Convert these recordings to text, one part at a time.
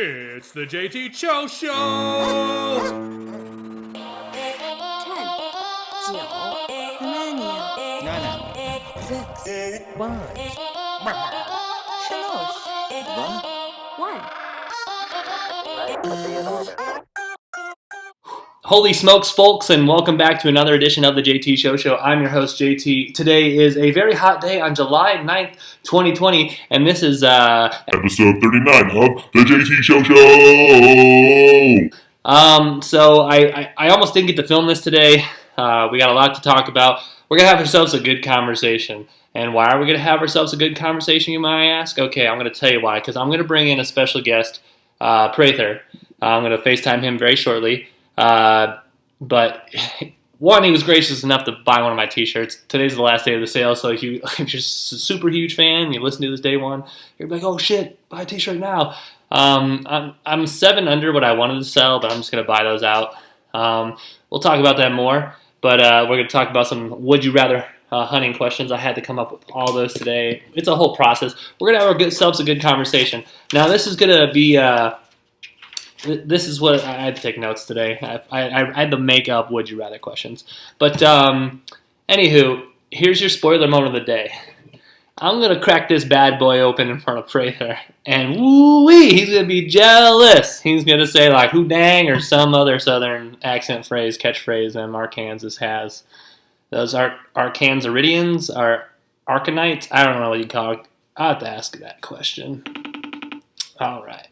It's the JT Cho Show! 10, 9, 8, 7, 6, 5, 4, 3, 1. Holy smokes, folks, and welcome back to another edition of the JT Show. I'm your host, JT. Today is a very hot day on July 9th, 2020, and this is episode 39 of the JT Show. So I almost didn't get to film this today. We got a lot to talk about. We're going to have ourselves a good conversation. And why are we going to have ourselves a good conversation, you might ask? Okay, I'm going to tell you why. Because I'm going to bring in a special guest, Prather. I'm going to FaceTime him very shortly. But one, he was gracious enough to buy one of my t-shirts. Today's the last day of the sale, so if you're a super huge fan, you listen to this day one, you're like, oh shit, buy a t-shirt now. I'm 7 under what I wanted to sell, but I'm just going to buy those out. We'll talk about that more, but we're going to talk about some would you rather hunting questions. I had to come up with all those today. It's a whole process. We're going to have ourselves a good conversation. Now, this is going to be... This is what I had to take notes today. I had to make up would you rather questions. But anywho, here's your spoiler moment of the day. I'm going to crack this bad boy open in front of Prather, and woo-wee, he's going to be jealous. He's going to say like, who dang, or some other southern accent phrase, catchphrase that Arkansas has. Those Arkansaridians, are Arkanites? I don't know what you call it. I'll have to ask that question. All right.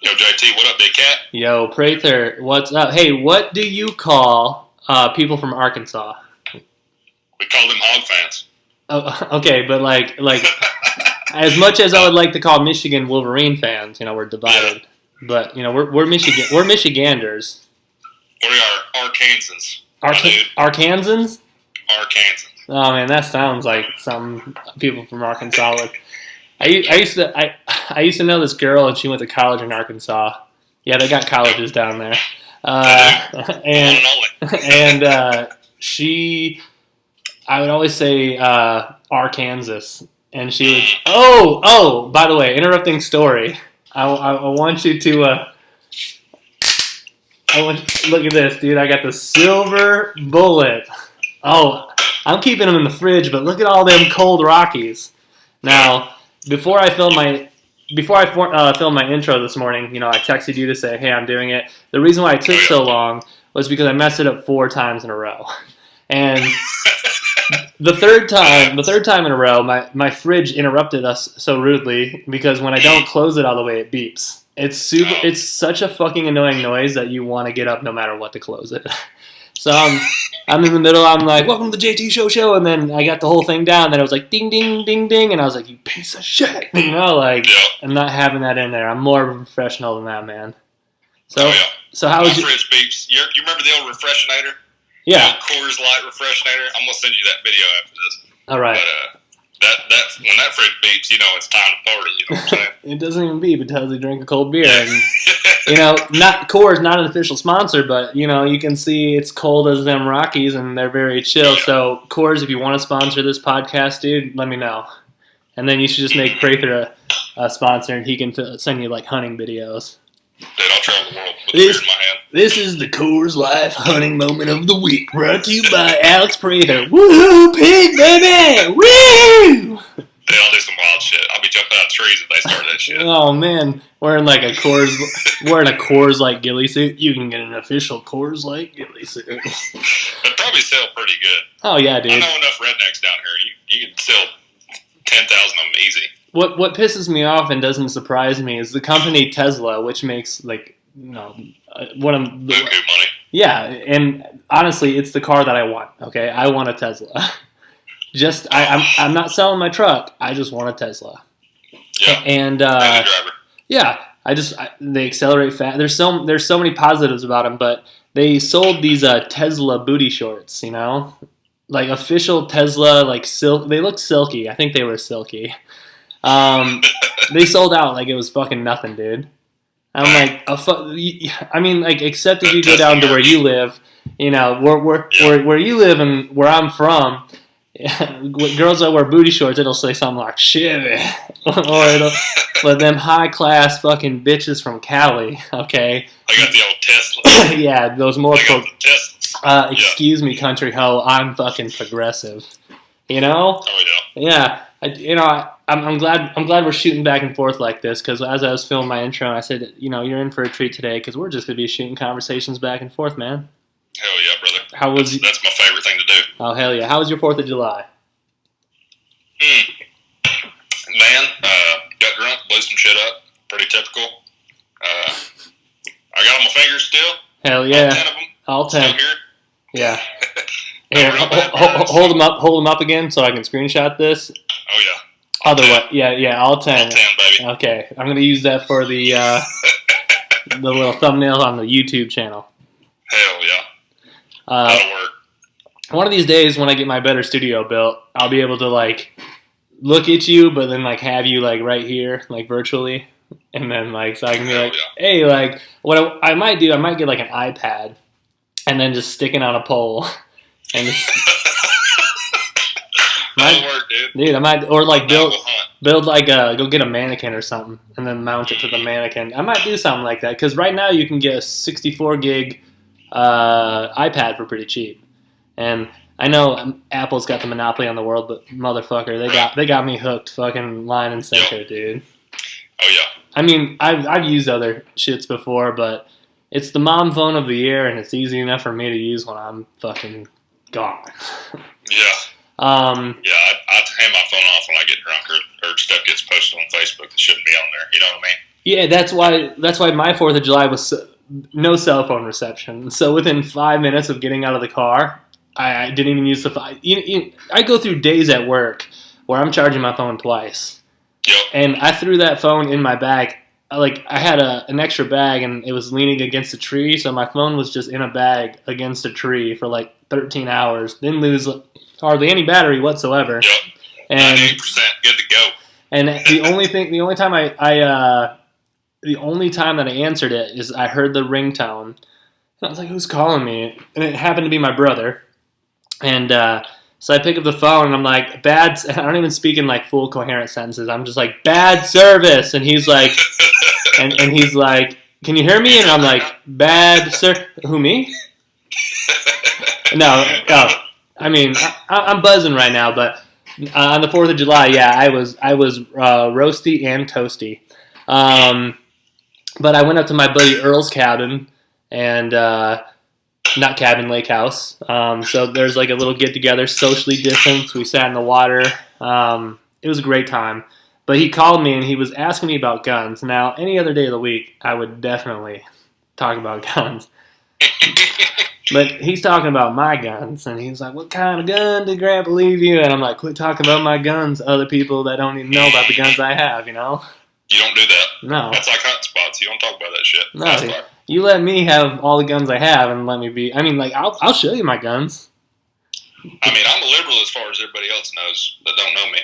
Yo, JT, what up, big cat? Yo, Prather, what's up? Hey, what do you call people from Arkansas? We call them hog fans. Oh, okay, but like as much as I would like to call Michigan Wolverine fans, we're divided. Yeah. But we're Michiganders. We are Arkansans. Arkansans? Arkansans. Oh man, that sounds like some people from Arkansas would. I used to know this girl, and she went to college in Arkansas. Yeah, they got colleges down there. She, I would always say Arkansas, and she would. Oh! By the way, interrupting story. I want you to. Look at this, dude. I got the silver bullet. Oh, I'm keeping them in the fridge, but look at all them cold Rockies. Now. Before I filmed my intro this morning, I texted you to say, hey, I'm doing it. The reason why it took so long was because I messed it up 4 times in a row. And the third time in a row, my fridge interrupted us so rudely because when I don't close it all the way, it beeps. It's such a fucking annoying noise that you want to get up no matter what to close it. So I'm in the middle, I'm like, welcome to the JT Show, and then I got the whole thing down, and then it was like, ding, ding, ding, ding, and I was like, you piece of shit, I'm not having that in there. I'm more professional than that, man. So how was your... fridge beeps. You remember the old Refreshinator? Yeah. The old Coors Light Refreshinator? I'm going to send you that video after this. All right. But, when that fridge beeps, it's time to party, you know what I'm saying? It doesn't even beep, it tells you drink a cold beer. And, Coors, not an official sponsor, but, you can see it's cold as them Rockies, and they're very chill. Yeah. So, Coors, if you want to sponsor this podcast, dude, let me know. And then you should just make Prather a sponsor, and he can send you, hunting videos. Dude, I'll travel the world with a beer in my hand. This is the Coors Life hunting moment of the week, brought to you by Alex Prather. Woohoo, pig, baby! Woo! Dude, I'll do some wild shit. I'll be jumping out of trees if they start that shit. Oh, man. Wearing a Coors Light ghillie suit. You can get an official Coors Light ghillie suit. It'd probably sell pretty good. Oh, yeah, dude. I know enough rednecks down here. You can sell 10,000 of them easy. What pisses me off and doesn't surprise me is the company Tesla, which makes, one of the... Buku money. Yeah, and honestly, it's the car that I want, okay? I want a Tesla. I'm not selling my truck. I just want a Tesla. Yeah. And driver. Yeah, they accelerate fast. There's so many positives about them, but they sold these Tesla booty shorts, official Tesla silk. They looked silky. I think they were silky. They sold out like it was fucking nothing, dude. I'm like, except if you go down to where you live, where you live and where I'm from, With girls that wear booty shorts, it'll say something like "shit," or it'll. But them high class fucking bitches from Cali, okay? I got the old Tesla. Yeah, those more. I got the Tesla. Excuse me, country hoe. I'm fucking progressive. You know? Oh yeah. Yeah. I'm glad we're shooting back and forth like this because as I was filming my intro, I said, you're in for a treat today because we're just gonna be shooting conversations back and forth, man. Hell yeah, brother. That's my favorite thing to do. Oh hell yeah! How was your 4th of July? Man, got drunk, blew some shit up. Pretty typical. I got on my fingers still. Hell yeah! All 10 of them. All 10. Still here. Yeah. Here, hold them up again so I can screenshot this. Oh yeah. Other way, yeah, all 10. All 10, baby. Okay, I'm gonna use that for the the little thumbnail on the YouTube channel. Hell yeah. That'll work. One of these days, when I get my better studio built, I'll be able to like look at you, but then like have you like right here, like virtually, and then like so I can be like, hey, like what I might do, I might get like an iPad, and then just stick it on a pole, and just, that'll work, dude. I might or like build like go get a mannequin or something, and then mount it to the mannequin. I might do something like that because right now you can get a 64 gig iPad for pretty cheap. And I know Apple's got the monopoly on the world, but motherfucker, they got me hooked, fucking line and sinker, dude. Oh yeah. I mean, I've used other shits before, but it's the mom phone of the year, and it's easy enough for me to use when I'm fucking gone. Yeah. I hand my phone off when I get drunk or stuff gets posted on Facebook that shouldn't be on there. You know what I mean? Yeah, that's why my 4th of July was no cell phone reception. So within 5 minutes of getting out of the car, I didn't even use the phone. I go through days at work where I'm charging my phone twice. Yep. And I threw that phone in my bag. Like, I had an extra bag, and it was leaning against a tree, so my phone was just in a bag against a tree for like 13 hours. Didn't lose hardly any battery whatsoever. Yep. And 98%, good to go. And the only time that I answered it is I heard the ringtone. And I was like, who's calling me? And it happened to be my brother. And so I pick up the phone, and I'm like, I don't even speak in like full coherent sentences. I'm just like, bad service. And he's like, and he's like, can you hear me? And I'm like, bad sir. Who, me? No. I mean, I'm buzzing right now, but on the 4th of July, yeah, I was roasty and toasty. But I went up to my buddy Earl's cabin, and not cabin, lake house. So there's like a little get together, socially distanced. We sat in the water. It was a great time. But he called me and he was asking me about guns. Now, any other day of the week, I would definitely talk about guns. But he's talking about my guns, and he's like, what kind of gun did Grandpa leave you? And I'm like, quit talking about my guns, other people that don't even know about the guns I have, You don't do that. No. That's like hunting spots. You don't talk about that shit. No, you let me have all the guns I have and let me be... I mean, like, I'll show you my guns. I mean, I'm a liberal as far as everybody else knows that don't know me.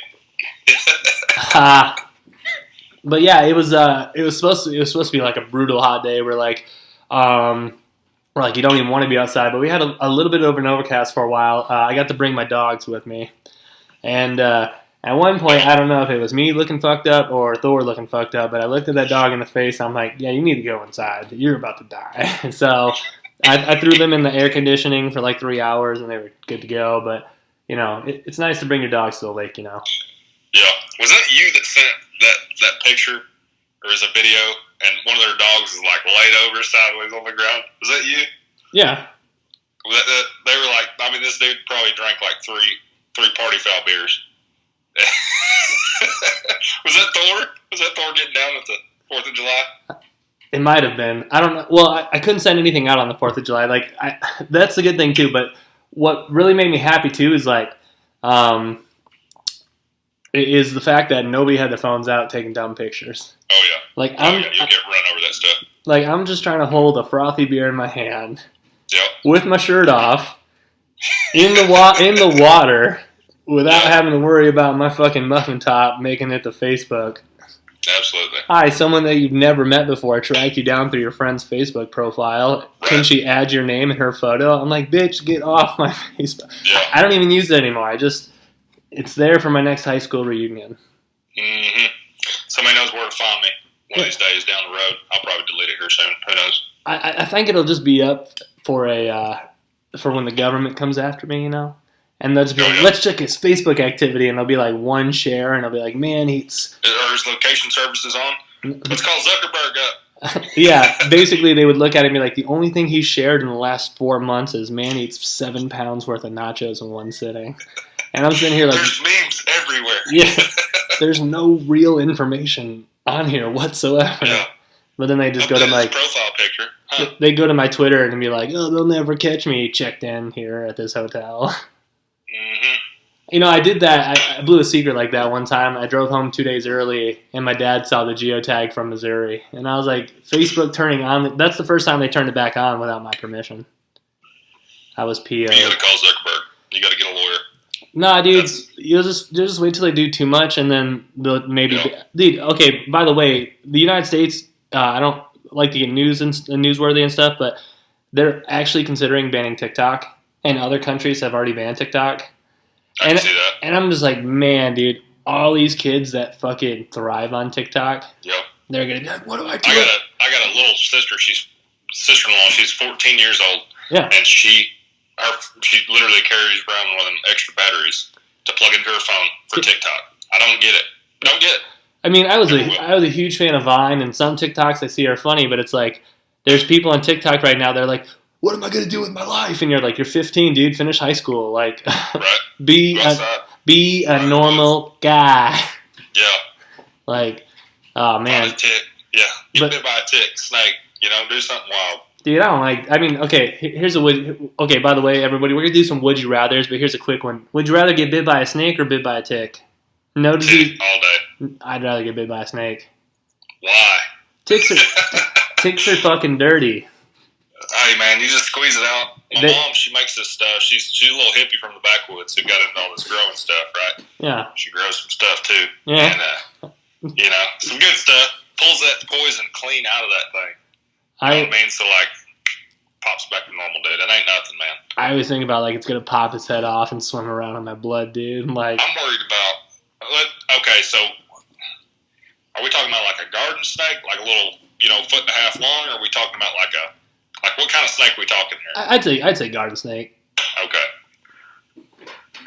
But yeah, it was supposed to be like a brutal hot day where like you don't even want to be outside. But we had a little bit of an overcast for a while. I got to bring my dogs with me, and at one point, I don't know if it was me looking fucked up or Thor looking fucked up, but I looked at that dog in the face. I'm like, yeah, you need to go inside. You're about to die. So I threw them in the air conditioning for like 3 hours, and they were good to go. But it's nice to bring your dogs to the lake. Yeah. Was that you that sent that picture, or is a video, and one of their dogs is like laid over sideways on the ground? Was that you? Yeah. They were like, I mean, this dude probably drank like three party foul beers. Was that Thor? Was that Thor getting down at the 4th of July? It might have been. I don't know. Well, I couldn't send anything out on the 4th of July. Like, that's a good thing too. But what really made me happy too is like, is the fact that nobody had their phones out taking dumb pictures. Oh yeah. Like you'll get run over that stuff. Like I'm just trying to hold a frothy beer in my hand. Yep. With my shirt off, in the water, without having to worry about my fucking muffin top making it to Facebook. Absolutely. Hi, someone that you've never met before tracked you down through your friend's Facebook profile. Right. Can she add your name in her photo? I'm like, bitch, get off my Facebook. Yeah. I don't even use it anymore. I just it's there for my next high school reunion. Mm-hmm. Somebody knows where to find me one of these days down the road. I'll probably delete it here soon. Who knows? I think it'll just be up for for when the government comes after me, And they'll just be like, let's check his Facebook activity, and there'll be like one share, and they'll be like, man, he's... Are his location services on? Let's call Zuckerberg up. Yeah, basically they would look at it and be like, the only thing he shared in the last 4 months is man eats 7 pounds worth of nachos in one sitting. And I'm sitting here like... There's memes everywhere. Yeah, there's no real information on here whatsoever. Yeah. But then they just go to my... profile picture. Huh. They go to my Twitter and be like, oh, they'll never catch me checked in here at this hotel. Mm-hmm. I did that. I blew a secret like that one time. I drove home 2 days early, and my dad saw the geotag from Missouri. And I was like, Facebook turning on. That's the first time they turned it back on without my permission. I was PO. You gotta call Zuckerberg. You gotta get a lawyer. Nah, dude. You'll just wait till they do too much, and then they'll maybe... Yeah. Dude, okay, by the way, the United States, I don't like to get news and newsworthy and stuff, but they're actually considering banning TikTok. And other countries have already banned TikTok. I can see that. And I'm just like, man, dude, all these kids that fucking thrive on TikTok, yep. They're going to be like, what do I do? I got a little sister. She's sister-in-law. She's 14 years old. Yeah. And she literally carries around one of them extra batteries to plug into her phone for TikTok. I don't get it. Don't get it. I mean, I was a huge fan of Vine, and some TikToks I see are funny, but it's like, there's people on TikTok right now, they're like, what am I going to do with my life? And you're like, you're 15, dude. Finish high school. Like, right. be a normal guy. Yeah. Like, oh, man. Yeah. Get bit by a tick, snake. Do something wild. Dude, I don't like... I mean, okay, here's a... Okay, by the way, everybody, we're going to do some Would You Rathers, but here's a quick one. Would you rather get bit by a snake or bit by a tick? No disease... All day. I'd rather get bit by a snake. Why? Ticks are fucking dirty. Hey, man, you just squeeze it out. My mom, she makes this stuff. She's a little hippie from the backwoods who got into all this growing stuff, right? Yeah. She grows some stuff, too. Yeah. And, some good stuff. Pulls that poison clean out of that thing. You know what I mean? So, like, pops back to normal, dude. It ain't nothing, man. I always think about, like, it's going to pop its head off and swim around in my blood, dude. Like, I'm worried about... Okay, so... Are we talking about, like, a garden snake? Like a little, 1.5 long? Or are we talking about, like, what kind of snake are we talking here? I'd say garden snake. Okay.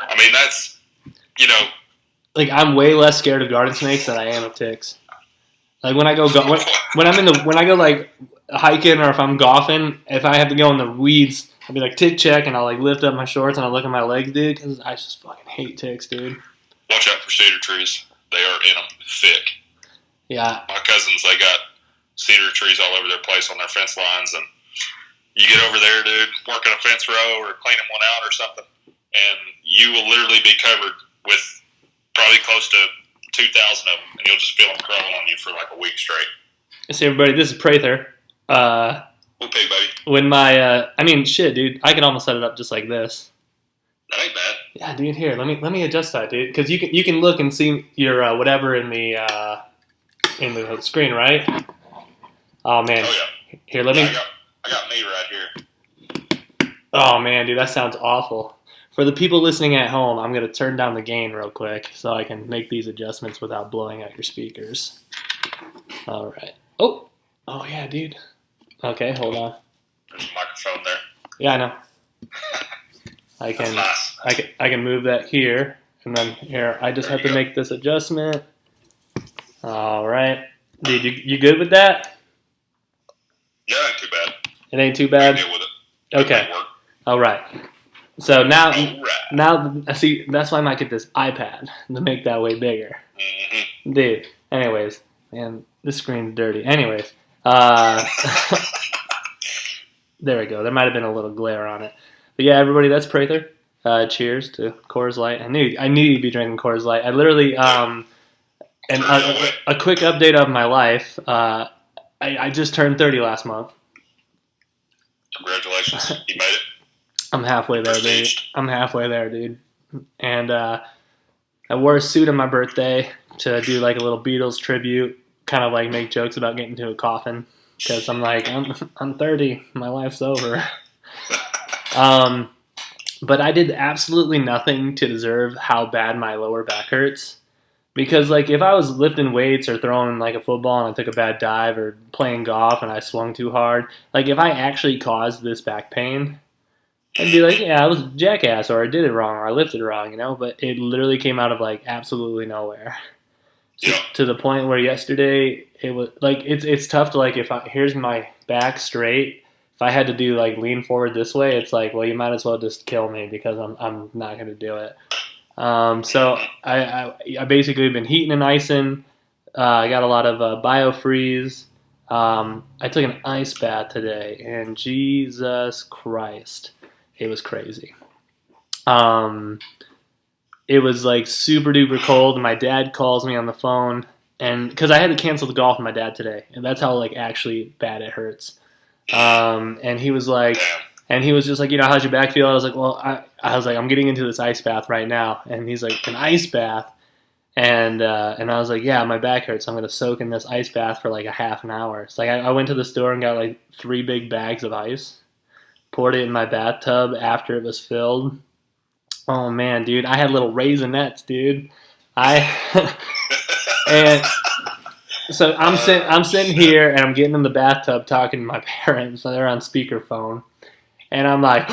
I mean, that's, Like, I'm way less scared of garden snakes than I am of ticks. Like, when I go like hiking or if I'm golfing, if I have to go in the weeds, I'll be like, tick check, and I'll like lift up my shorts and I'll look at my legs, dude, because I just fucking hate ticks, dude. Watch out for cedar trees. They are in them thick. Yeah. My cousins, they got cedar trees all over their place on their fence lines, and you get over there, dude, working a fence row or cleaning one out or something, and you will literally be covered with probably close to 2,000 of them, and you'll just feel them crawling on you for like a week straight. See, everybody, this is Prather. Okay, baby. When my, shit, dude, I can almost set it up just like this. That ain't bad. Yeah, dude, here, let me adjust that, dude, because you can look and see your whatever in the screen, right? Oh man. Oh yeah. Here, let me. I got me right here. Oh man, dude, that sounds awful. For the people listening at home, I'm gonna turn down the gain real quick so I can make these adjustments without blowing out your speakers. All right. Oh yeah, dude. Okay, hold on. There's a microphone there. Yeah, I know. I can. Nice. I can move that here, and then here. I just have to make this adjustment. All right, dude, you good with that? Yeah, it ain't too bad. It ain't too bad. Deal with it. Okay. All right. So now, see, that's why I might get this iPad to make that way bigger. Mm-hmm. Dude, anyways, man, this screen's dirty. Anyways, there we go. There might have been a little glare on it. But yeah, everybody, that's Prather. Cheers to Coors Light. I knew you'd be drinking Coors Light. I literally, and a quick update of my life. I just turned 30 last month. Congratulations. You made it. I'm halfway there, dude. And I wore a suit on my birthday to do like a little Beatles tribute, kind of like make jokes about getting into a coffin, because I'm like, I'm 30, my life's over. but I did absolutely nothing to deserve how bad my lower back hurts. Because, like, if I was lifting weights or throwing, like, a football and I took a bad dive or playing golf and I swung too hard, like, if I actually caused this back pain, I'd be like, yeah, I was a jackass, or I did it wrong, or I lifted wrong, you know? But it literally came out of, like, absolutely nowhere. To the point where yesterday, it was, like, it's tough to, like, here's my back straight. If I had to do, like, lean forward this way, it's like, well, you might as well just kill me because I'm not going to do it. So I basically been heating and icing. I got a lot of biofreeze. I took an ice bath today, and Jesus Christ, it was crazy. It was like super duper cold, and my dad calls me on the phone, and because I had to cancel the golf with my dad today, and that's how like actually bad it hurts. And he was like. And he was just like, you know, how's your back feel? I was like, well, I was like, I'm getting into this ice bath right now. And he's like, an ice bath? And I was like, yeah, my back hurts. I'm going to soak in this ice bath for like a half an hour. It's like I went to the store and got like 3 big bags of ice, poured it in my bathtub after it was filled. Oh, man, dude, I had little raisinets, dude. And so I'm sitting here and I'm getting in the bathtub talking to my parents. So they're on speakerphone. And I'm like,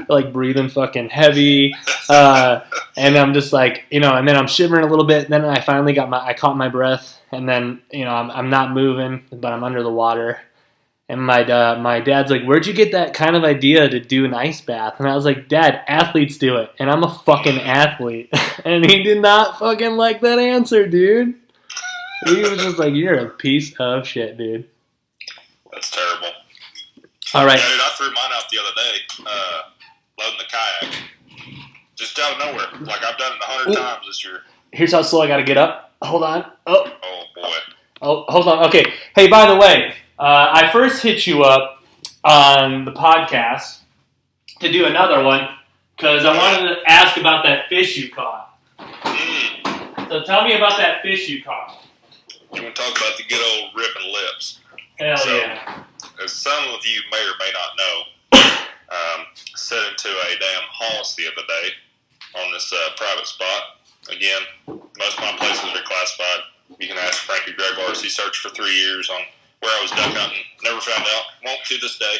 like breathing fucking heavy, and I'm just like, you know, and then I'm shivering a little bit. And then I finally I caught my breath, and then you know I'm not moving, but I'm under the water. And my dad's like, where'd you get that kind of idea to do an ice bath? And I was like, Dad, athletes do it, and I'm a fucking athlete. And he did not fucking like that answer, dude. He was just like, you're a piece of shit, dude. That's terrible. All right. Yeah, dude, I threw mine out the other day, loading the kayak. Just out of nowhere. Like, I've done it 100 times this year. Here's how slow I got to get up. Hold on. Oh, boy. Oh, hold on. Okay. Hey, by the way, I first hit you up on the podcast to do another one because I wanted to ask about that fish you caught. So tell me about that fish you caught. You want to talk about the good old ripping lips. Hell yeah. As some of you may or may not know, set into a damn hoss the other day on this private spot. Again, most of my places are classified. You can ask Frankie Gregoire. He searched for 3 years on where I was duck hunting. Never found out. Won't to this day.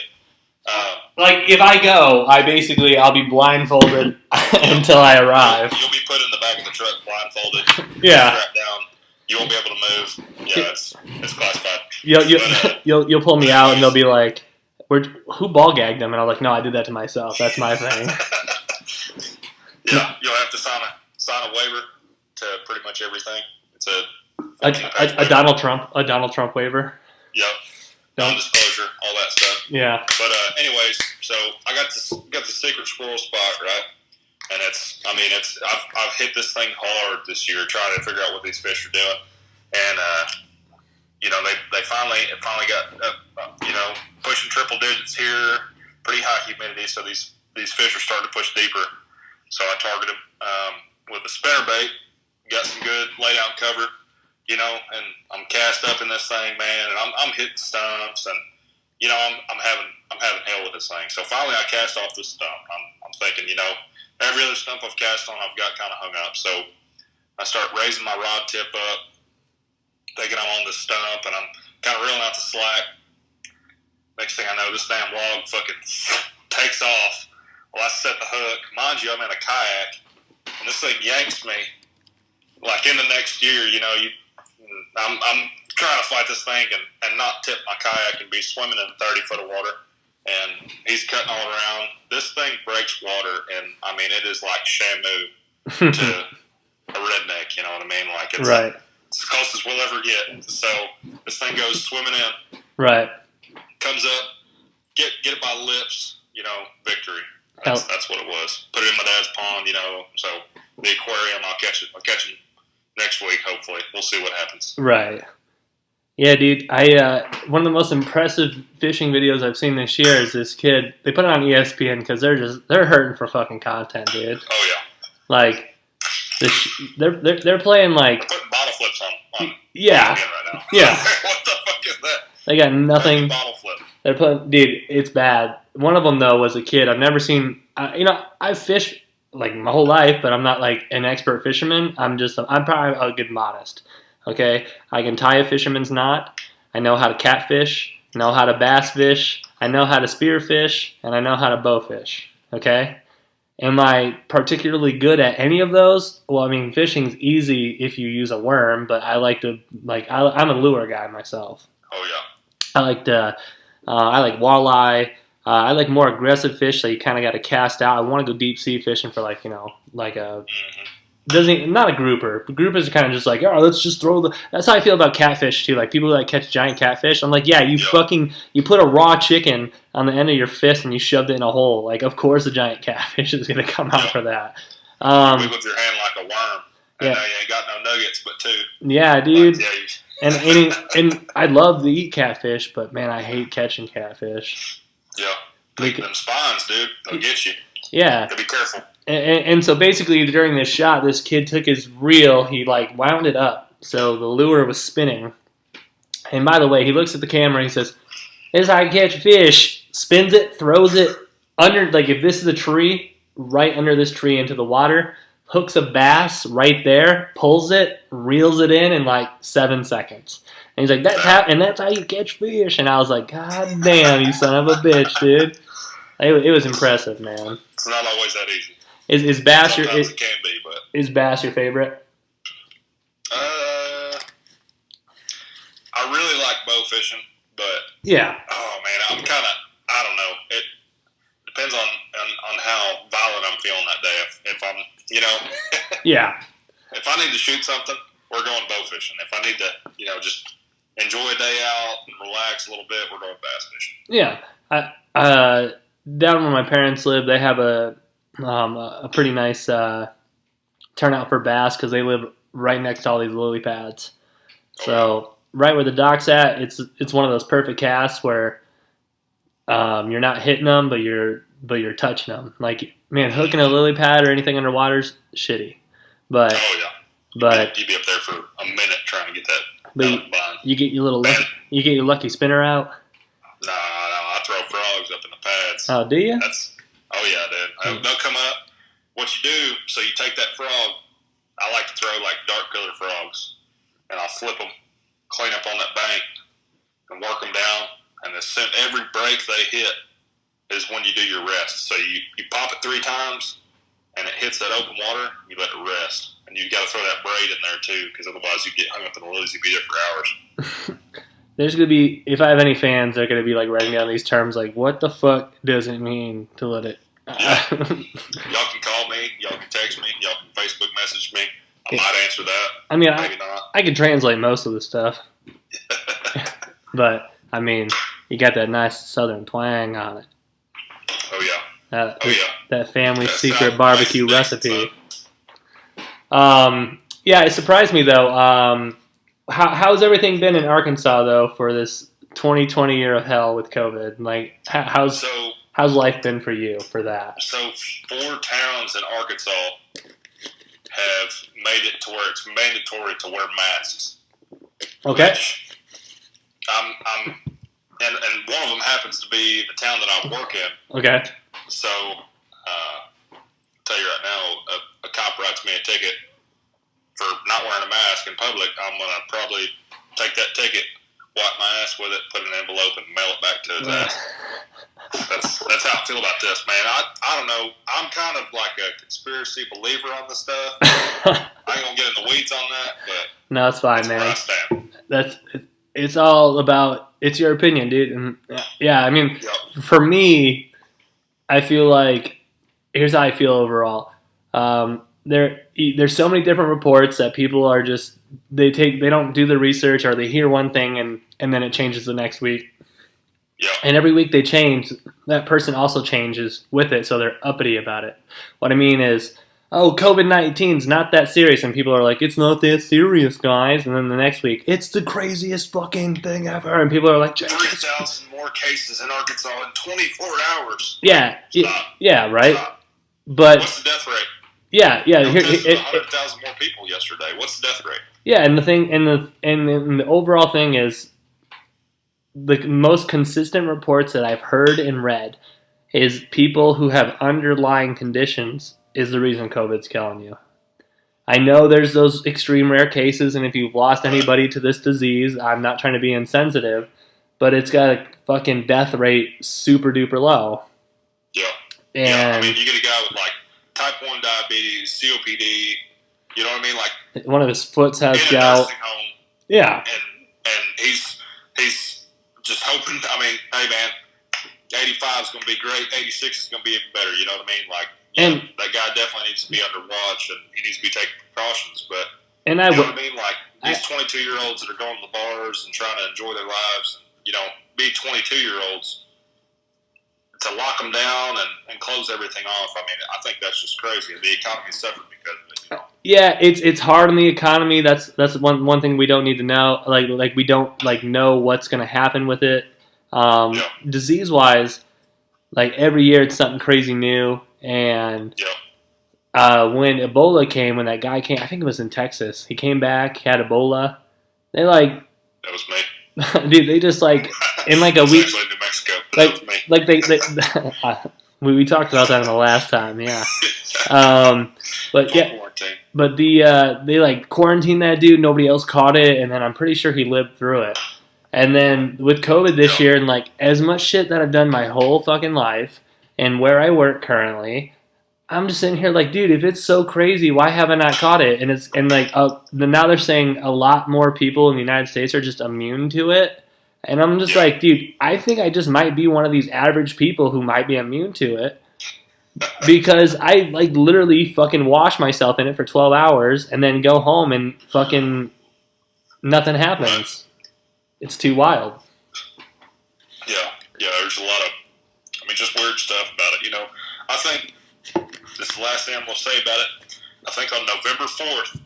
Like, if I go, I'll be blindfolded until I arrive. You'll be put in the back of the truck blindfolded. Yeah. Strapped down. You won't be able to move. Yeah, it's classified. You'll pull me out and they'll be like, who ball gagged them? And I'm like, no, I did that to myself. That's my thing. Yeah, you'll have to sign a waiver to pretty much everything. It's a Donald Trump waiver. Yep. Non-disclosure, all that stuff. Yeah. But anyways, so I got the secret squirrel spot, right? And I've hit this thing hard this year trying to figure out what these fish are doing. And, you know, they finally got, you know, pushing triple digits here, pretty high humidity. So these fish are starting to push deeper. So I targeted them with a spinnerbait, got some good lay down cover, you know, and I'm cast up in this thing, man, and I'm hitting stumps, and you know, I'm having hell with this thing. So finally, I cast off this stump. I'm thinking, you know, every other stump I've cast on, I've got kind of hung up. So I start raising my rod tip up, thinking I'm on this stump, and I'm kind of reeling out the slack. Next thing I know, this damn log fucking takes off. Well, I set the hook. Mind you, I'm in a kayak, and this thing yanks me. Like in the next year, you know, I'm trying to fight this thing and not tip my kayak and be swimming in 30 foot of water. And he's cutting all around. This thing breaks water, and I mean, it is like Shamu to a redneck. You know what I mean? Like it's as close as we'll ever get. So this thing goes swimming in. Right. Comes up, get it by the lips. You know, victory. That's what it was. Put it in my dad's pond. You know, so the aquarium. I'll catch it. I'll catch him next week. Hopefully, we'll see what happens. Right. Yeah, dude. One of the most impressive fishing videos I've seen this year is this kid. They put it on ESPN because they're hurting for fucking content, dude. Oh yeah. Like, they're playing like. They're putting bottle flips on yeah. right now. Yeah. What the fuck is that? They got nothing. Bottle flip. They're putting, dude. It's bad. one of them though was a kid. I've never seen. I've fished like my whole life, but I'm not like an expert fisherman. I'm probably a good modest. Okay, I can tie a fisherman's knot. I know how to catfish. Know how to bass fish. I know how to spearfish, and I know how to bow fish. Okay. Am I particularly good at any of those? Well, I mean, fishing's easy if you use a worm, but I like to I'm a lure guy myself. Oh yeah. I like walleye. I like more aggressive fish that you kind of got to cast out. I want to go deep sea fishing for not a grouper. Groupers are kind of just like, oh, let's just throw the. That's how I feel about catfish too. Like people that catch giant catfish. I'm like, yeah, you put a raw chicken on the end of your fist and you shoved it in a hole. Like, of course, a giant catfish is gonna come out for that. You with your hand like a worm. Yeah. I know you ain't got no nuggets, but two. Yeah, dude. Like, and I'd love to eat catfish, but man, I hate catching catfish. Yeah. Them spines, dude. They'll get you. Yeah. So be careful. And so basically during this shot, this kid took his reel, he like wound it up so the lure was spinning. And by the way, he looks at the camera and he says, "This is how I catch fish." Spins it, throws it under, like if this is a tree, right under this tree into the water, hooks a bass right there, pulls it, reels it in like 7 seconds. And he's like, that's how you catch fish. And I was like, God damn, you son of a bitch, dude. It was impressive, man. It's not always that easy. Is bass Sometimes it can be, but is bass your favorite? I really like bow fishing, but yeah. Oh man, I don't know. It depends on how violent I'm feeling that day. If I'm, yeah. If I need to shoot something, we're going bow fishing. If I need to, just enjoy a day out and relax a little bit, we're going bass fishing. Yeah. Down where my parents live, they have a pretty nice turnout for bass because they live right next to all these lily pads. So right where the dock's at, it's one of those perfect casts where you're not hitting them, but you're touching them. Like, man, hooking a lily pad or anything underwater's shitty. But you'd be up there for a minute trying to get that. But you get your lucky spinner out. No, I throw frogs up in the pads. Oh, do you? Oh yeah, dude. They'll come up. What you do? So you take that frog. I like to throw like dark colored frogs, and I'll flip them, clean up on that bank, and work them down. And every break they hit is when you do your rest. So you pop it 3 times, and it hits that open water. You let it rest, and you got to throw that braid in there too, because otherwise you get hung up in the lilies. You'd be there for hours. There's going to be, if I have any fans, they're going to be like writing down these terms like, what the fuck does it mean to let it? Yeah. Y'all can call me. Y'all can text me. Y'all can Facebook message me. I might answer that. I mean, maybe not. I can translate most of the stuff. But, I mean, you got that nice southern twang on it. Oh, yeah. That family secret barbecue recipe. Yeah, it surprised me, though. How's everything been in Arkansas though for this 2020 year of hell with COVID? Like, how's life been for you for that? So 4 towns in Arkansas have made it to where it's mandatory to wear masks. Okay. And one of them happens to be the town that I work in. Okay. So, I'll tell you right now, a cop writes me a ticket for not wearing a mask in public. I'm going to probably take that ticket, wipe my ass with it, put it in an envelope, and mail it back to his ass. That's how I feel about this, man. I don't know. I'm kind of like a conspiracy believer on this stuff. I ain't going to get in the weeds on that, but no, it's fine, man. Where I stand. It's all about, it's your opinion, dude. And yeah, I mean, for me, I feel like, here's how I feel overall. There's so many different reports that people are just, they don't do the research, or they hear one thing and then it changes the next week. Yeah. And every week they change, that person also changes with it, so they're uppity about it. What I mean is, oh, COVID-19's not that serious, and people are like, it's not that serious, guys. And then the next week, it's the craziest fucking thing ever, and people are like, 3,000 more cases in Arkansas in 24 hours. Yeah, yeah, right. Stop. But what's the death rate? Yeah. 100,000 more people yesterday. What's the death rate? Yeah, and the thing, and the overall thing is, the most consistent reports that I've heard and read is people who have underlying conditions is the reason COVID's killing you. I know there's those extreme rare cases, and if you've lost anybody to this disease, I'm not trying to be insensitive, but it's got a fucking death rate super duper low. Yeah. And yeah, I mean, you get a guy with like type 1 diabetes, COPD, you know what I mean? Like, one of his foots has in a gout. nursing home. Yeah. And he's just hoping, I mean, hey man, 85 is going to be great, 86 is going to be even better, you know what I mean? Like, And that guy definitely needs to be under watch, and he needs to be taking precautions, but and you know what I mean? Like, these 22-year-olds that are going to the bars and trying to enjoy their lives, you know, be 22-year-olds, to lock them down and close everything off, I mean, I think that's just crazy. The economy suffering because of it, you know? Yeah, it's hard on the economy. That's one thing we don't need to know. Like we don't like know what's going to happen with it. Disease wise, like every year it's something crazy new. And when Ebola came, when that guy came, I think it was in Texas. He came back, had Ebola. They like That was me. dude, they just like in like a week. Actually, New Mexico. That was me. Like they we talked about that in the last time, yeah. But yeah, Quarantine. but they like quarantined that dude. Nobody else caught it, and then I'm pretty sure he lived through it. And then with COVID this year, and like as much shit that I've done my whole fucking life, and where I work currently, I'm just sitting here like, dude, if it's so crazy, why haven't I caught it? And now they're saying a lot more people in the United States are just immune to it. And I'm just like, dude, I think I just might be one of these average people who might be immune to it. Because I like literally fucking wash myself in it for 12 hours and then go home and fucking nothing happens. It's too wild. Yeah, there's a lot of, I mean, just weird stuff about it, you know. I think, this is the last thing I'm going to say about it, I think on November 4th,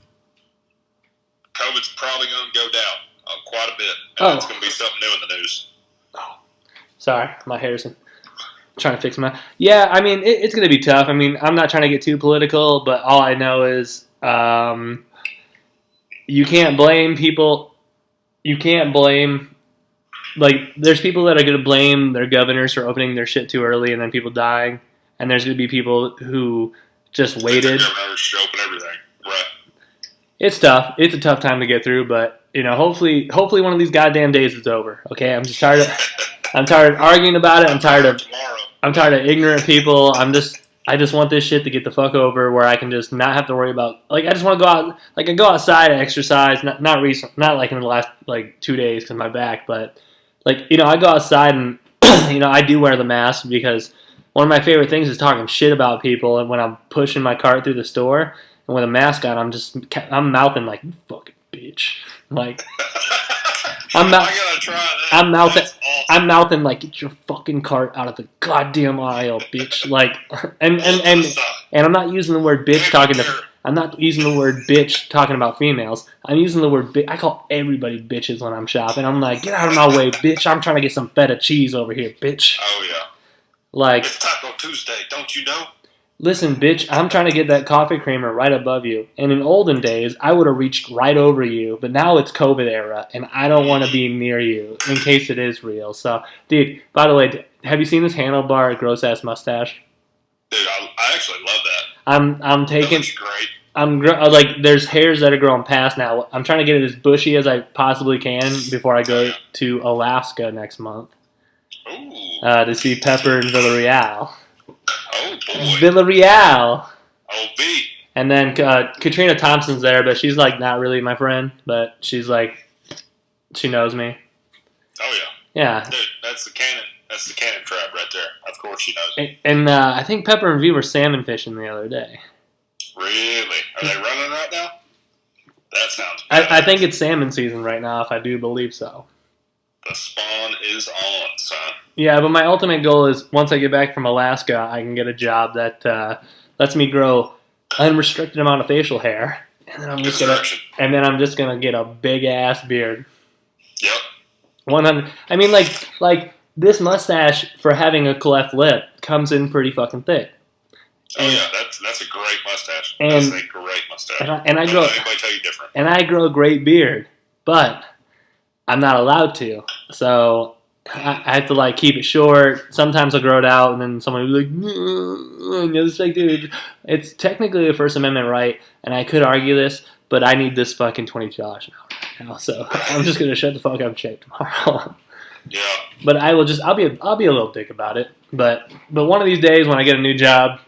COVID's probably going to go down quite a bit, and it's going to be something new in the news. Oh, sorry, my hair's trying to fix my... Yeah, I mean, it's going to be tough. I mean, I'm not trying to get too political, but all I know is you can't blame people. You can't blame... Like, there's people that are going to blame their governors for opening their shit too early and then people dying. And there's going to be people who just waited. Their governors should open everything. Right. It's tough. It's a tough time to get through, but, you know, hopefully one of these goddamn days is over. Okay? I'm just tired of arguing about it. I'm tired of ignorant people. I just want this shit to get the fuck over where I can just not have to worry about, like, I just want to go out, like, I go outside and exercise, not like in the last, like, 2 days because of my back, but, like, you know, I go outside and, you know, I do wear the mask because one of my favorite things is talking shit about people, and when I'm pushing my cart through the store, and with a mask on, I'm mouthing like, you fucking bitch. Like, I gotta try that. I'm mouthing like, get your fucking cart out of the goddamn aisle, bitch. Like, and I'm not using the word bitch I'm not using the word bitch talking about females. I'm using the word I call everybody bitches when I'm shopping. I'm like, get out of my way, bitch. I'm trying to get some feta cheese over here, bitch. Oh, yeah. Like, it's Taco Tuesday, don't you know? Listen, bitch, I'm trying to get that coffee creamer right above you. And in olden days, I would have reached right over you. But now it's COVID era, and I don't want to be near you in case it is real. So, dude, by the way, have you seen this handlebar gross-ass mustache? Dude, I actually love that. I'm taking... That looks great. Like, there's hairs that are growing past now. I'm trying to get it as bushy as I possibly can before I go to Alaska next month. Ooh. To see Pepper and Villarreal. Oh, boy. Villarreal. Oh, B. And then Katrina Thompson's there, but she's, like, not really my friend. But she's, like, she knows me. Oh, yeah. Yeah. Dude, that's the cannon trap right there. Of course she knows me. And I think Pepper and V were salmon fishing the other day. Really? Are they running right now? That sounds bad. I think it's salmon season right now, if I do believe so. The spawn is on, son. Yeah, but my ultimate goal is once I get back from Alaska, I can get a job that lets me grow unrestricted amount of facial hair, and then I'm just gonna get a big ass beard. Yep. 100. I mean, like this mustache for having a cleft lip comes in pretty fucking thick. Oh yeah, that's a great mustache. And, that's a great mustache. And I Don't grow. let anybody tell you different. And I grow a great beard, but I'm not allowed to. So I have to like keep it short. Sometimes I'll grow it out, and then someone will be like, "No," and it's like, dude, it's technically a First Amendment right, and I could argue this, but I need this fucking $22 an hour right now, so I'm just gonna shut the fuck up and check tomorrow. Yeah. But I'll be a little dick about it. But one of these days when I get a new job,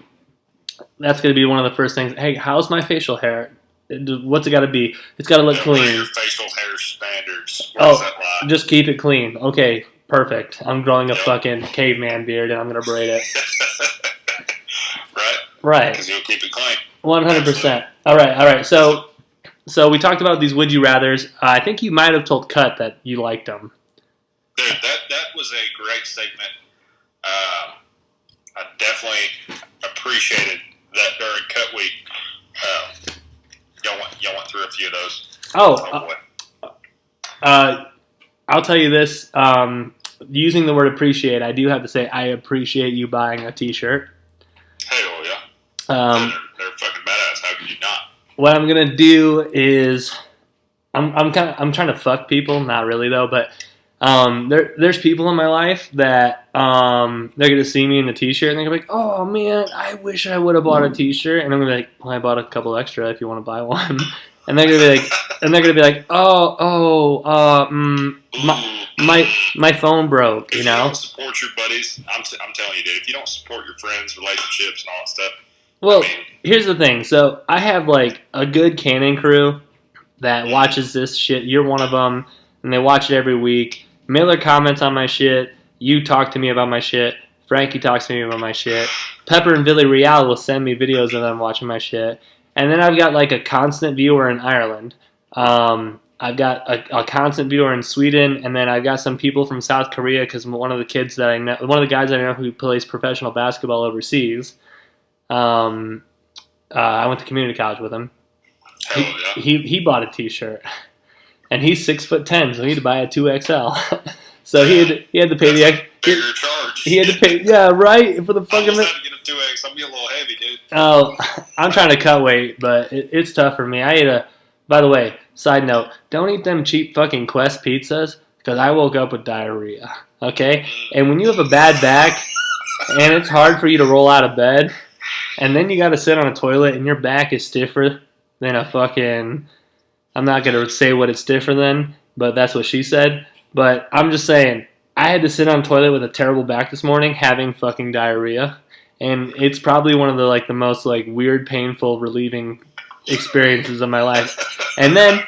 that's gonna be one of the first things. Hey, how's my facial hair? What's it got to be? It's got to look What are clean. your facial hair standards? Where does that lie? Just keep it clean. Okay, perfect. I'm growing a fucking caveman beard and I'm gonna braid it. Right. Because you'll keep it clean. 100%. All right. So we talked about these would you rather's. I think you might have told Cut that you liked them. Dude, that was a great segment. I definitely appreciated that during Cut Week. Y'all went through a few of those. I'll tell you this. Using the word appreciate, I do have to say I appreciate you buying a T-shirt. Hell yeah. They're fucking badass. How could you not? What I'm gonna do is I'm trying to fuck people. Not really though, but there's people in my life that they're gonna see me in the T-shirt and they're gonna be like, oh man, I wish I would have bought a T-shirt, and I'm gonna be like, well, I bought a couple extra if you want to buy one, and they're gonna be like, my phone broke, If you know. you don't support your buddies, I'm telling you, dude. If you don't support your friends, relationships, and all that stuff. Well, here's the thing. So I have like a good Canon crew that watches this shit. You're one of them, and they watch it every week. Miller comments on my shit. You talk to me about my shit. Frankie talks to me about my shit. Pepper and Billy Real will send me videos of them watching my shit. And then I've got like a constant viewer in Ireland. I've got a constant viewer in Sweden, and then I've got some people from South Korea because one of the guys that I know who plays professional basketball overseas. I went to community college with him. Hell yeah. He bought a T-shirt, and he's 6'10", so he had to buy a 2XL. So he had to pay the bigger charge. he had to pay for the fucking. I'm trying to get a 2X. I'm getting a little heavy, dude. Oh, I'm trying to cut weight, but it's tough for me. I ate a. By the way, side note: don't eat them cheap fucking Quest pizzas because I woke up with diarrhea. Okay, and when you have a bad back and it's hard for you to roll out of bed, and then you got to sit on a toilet and your back is stiffer than a fucking. I'm not gonna say what it's stiffer than, but that's what she said. But I'm just saying, I had to sit on a toilet with a terrible back this morning, having fucking diarrhea, and it's probably one of the most weird, painful, relieving experiences of my life. And then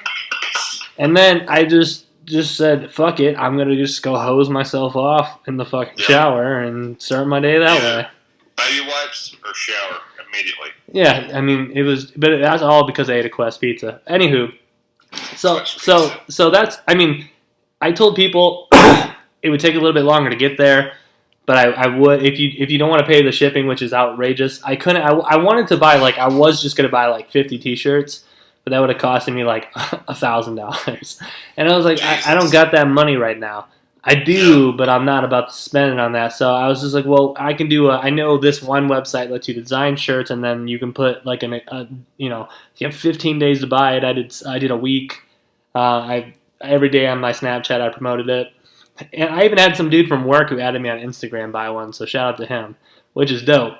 I just said, fuck it, I'm gonna just go hose myself off in the fucking shower and start my day that way. Baby wipes or shower immediately. Yeah, I mean but that's all because I ate a Quest pizza. Anywho, so that's, I mean, I told people it would take a little bit longer to get there, but I would if you don't want to pay the shipping, which is outrageous. I wanted to buy I was just gonna buy 50 T-shirts, but that would have costed me $1,000, and I was like, I don't got that money right now. I do, but I'm not about to spend it on that. So I was just like, well, I can do I know this one website lets you design shirts, and then you can put you have 15 days to buy it. I did a week. Every day on my Snapchat I promoted it. And I even had some dude from work who added me on Instagram buy one, so shout out to him, which is dope.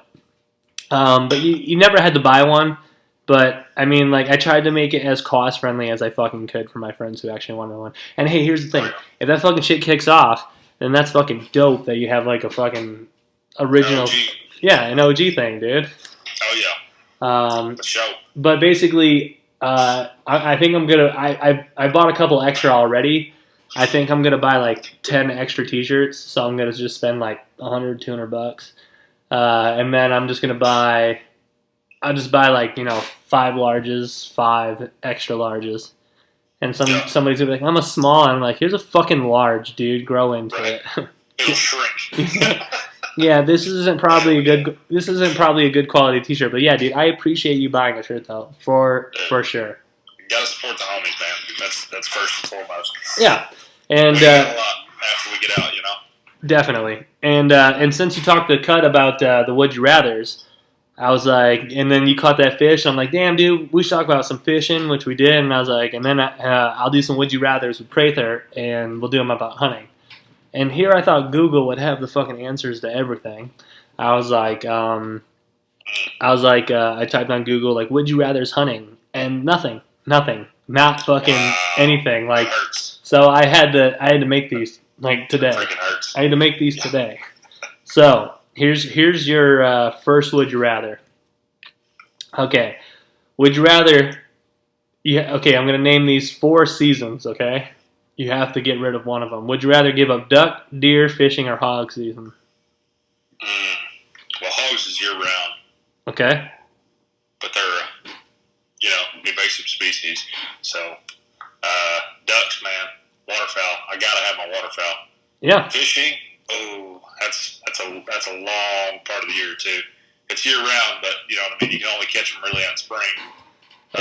But you never had to buy one. But, I mean, I tried to make it as cost-friendly as I fucking could for my friends who actually wanted one. And, hey, here's the thing. If that fucking shit kicks off, then that's fucking dope that you have, a fucking original... OG. Yeah, an OG thing, dude. Oh, yeah. For sure. But, basically, I think I'm going to... I bought a couple extra already. I think I'm going to buy, 10 extra T-shirts. So I'm going to just spend, $100, $200. And then I'm just going to buy... I'll just buy 5 larges, 5 extra larges, and somebody's gonna be like, I'm a small, and I'm like, here's a fucking large, dude, grow into it. It'll shrink. Yeah, this isn't probably a good quality T-shirt, but yeah, dude, I appreciate you buying a shirt though, for sure. You gotta support the homies, man. That's first and foremost. Yeah, and we get a lot after we get out, definitely. And since you talked to Cut about the would you rather's. I was like, and then you caught that fish. I'm like, damn, dude, we should talk about some fishing, which we did. And I was like, and then I'll do some would you rather's with Prather, and we'll do them about hunting. And here I thought Google would have the fucking answers to everything. I was like, I typed on Google, like, would you rather's hunting? And nothing. Not fucking anything. Like, so I had to make these, like, today. I had to make these today. So, here's your first would you rather. Okay. Would you rather, okay, I'm going to name these 4 seasons, okay? You have to get rid of one of them. Would you rather give up duck, deer, fishing, or hog season? Well, hogs is year-round. Okay. But they're, invasive species. So, ducks, man, waterfowl. I gotta have my waterfowl. Yeah. Fishing, that's a long part of the year too. It's year-round, but you know what I mean. You can only catch them really in spring.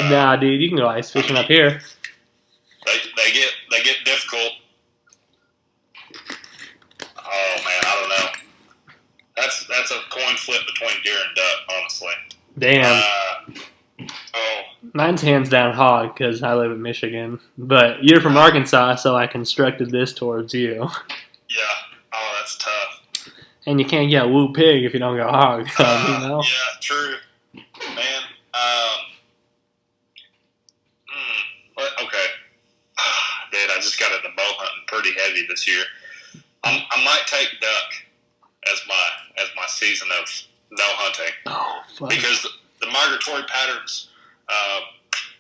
Nah, dude, you can go ice fishing up here. They get difficult. Oh man, I don't know. That's a coin flip between deer and duck, honestly. Damn. Mine's hands down hog because I live in Michigan, but you're from Arkansas, so I constructed this towards you. Yeah. Oh, that's tough. And you can't get woo pig if you don't go hog. So, Yeah, true, man. Okay. Dude, I just got into bow hunting pretty heavy this year. I might take duck as my season of no hunting. Oh, fuck. Because the migratory patterns,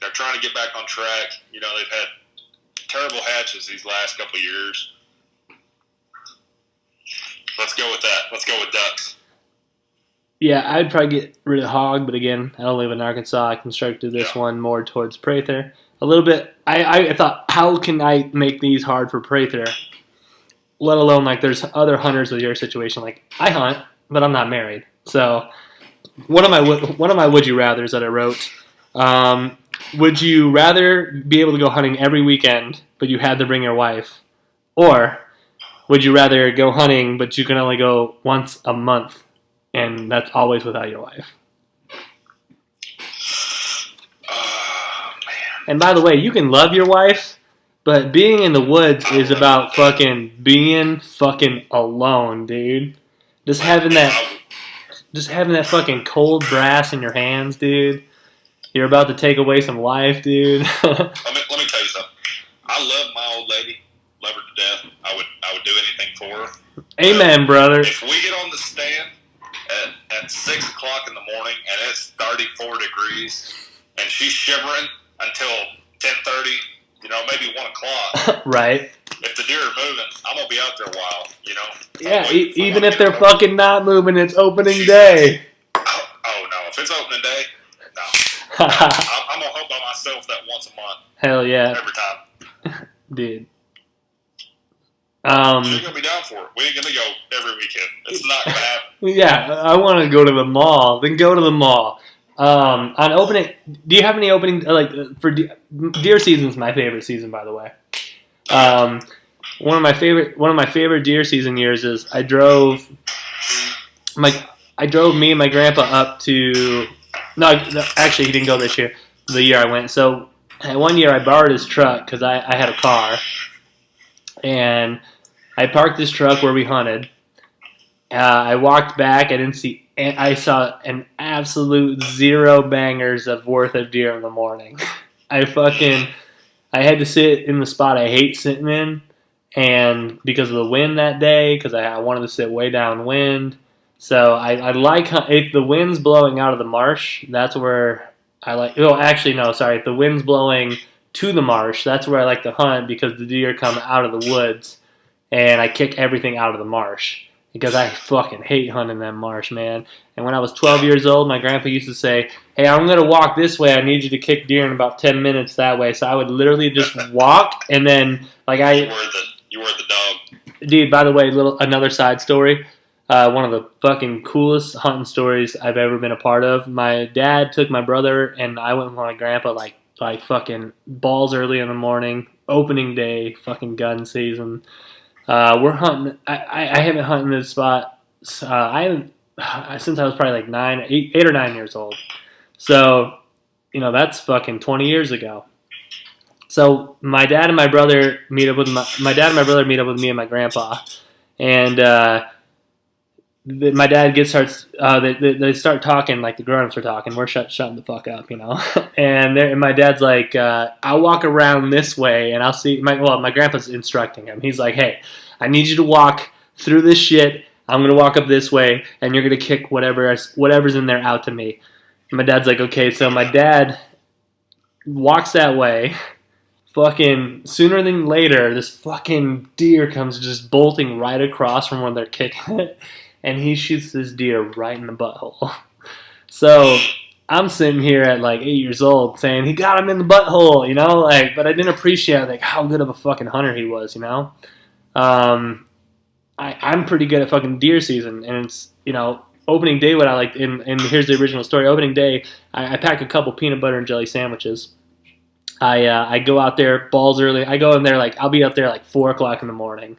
they're trying to get back on track. You know, they've had terrible hatches these last couple of years. Let's go with that. Let's go with ducks. Yeah, I'd probably get rid of hog, but again, I don't live in Arkansas. I constructed this one more towards Prather. A little bit, I thought, how can I make these hard for Prather? Let alone, like, there's other hunters with your situation. Like, I hunt, but I'm not married. So, one of my would you rathers that I wrote, would you rather be able to go hunting every weekend, but you had to bring your wife? Or would you rather go hunting, but you can only go once a month, and that's always without your wife? And by the way, you can love your wife, but being in the woods is about fucking being fucking alone, dude. Just having that fucking cold brass in your hands, dude. You're about to take away some life, dude. Let me tell you something. I love my old lady. Love her to death. I would do anything for her. Amen, brother. If we get on the stand at 6 o'clock in the morning and it's 34 degrees and she's shivering until 10:30, maybe 1 o'clock. Right. If the deer are moving, I'm gonna be out there a while. Yeah, even if they're fucking not moving, it's opening day. Oh no! If it's opening day, no. I'm gonna hunt by myself that once a month. Hell yeah. Every time. Dude. She's gonna be down for it. We ain't gonna go every weekend. It's not gonna happen. Yeah, I want to go to the mall. Then go to the mall. On opening, do you have any opening for deer season's my favorite season, by the way. One of my favorite deer season years is I drove me and my grandpa up to no actually he didn't go this year. The year I went, so one year I borrowed his truck because I had a car, and I parked this truck where we hunted. I walked back. I saw an absolute 0 bangers of worth of deer in the morning. I had to sit in the spot I hate sitting in, and because of the wind that day, because I wanted to sit way downwind. So I like if the wind's blowing out of the marsh, that's where I like. Oh, actually, no, sorry. If the wind's blowing to the marsh, that's where I like to hunt because the deer come out of the woods, and I kick everything out of the marsh. Because I fucking hate hunting that marsh, man. And when I was 12 years old, my grandpa used to say, hey, I'm going to walk this way. I need you to kick deer in about 10 minutes that way. So I would literally just walk, and then, You were the dog. Dude, by the way, another side story. One of the fucking coolest hunting stories I've ever been a part of. My dad took my brother, and I went with my grandpa, like fucking balls early in the morning, opening day, fucking gun season. We're hunting. I haven't hunted this spot. I haven't since I was probably like 8 or 9 years old. So, that's fucking 20 years ago. So my dad and my brother meet up with me and my grandpa, And my dad starts. They start talking like the grown-ups are talking. We're shutting the fuck up, you know. And my dad's like, I'll walk around this way, and I'll see. My grandpa's instructing him. He's like, hey, I need you to walk through this shit. I'm gonna walk up this way, and you're gonna kick whatever's in there out to me. And my dad's like, okay. So my dad walks that way. Fucking sooner than later, this fucking deer comes just bolting right across from where they're kicking it, and he shoots this deer right in the butthole. So I'm sitting here at like 8 years old saying he got him in the butthole, you know, like, but I didn't appreciate like how good of a fucking hunter he was, you know. I'm pretty good at fucking deer season, and it's, you know, opening day. What I like, and here's the original story. Opening day, I pack a couple peanut butter and jelly sandwiches. I go out there balls early. I go in there like I'll be up there like 4 o'clock in the morning.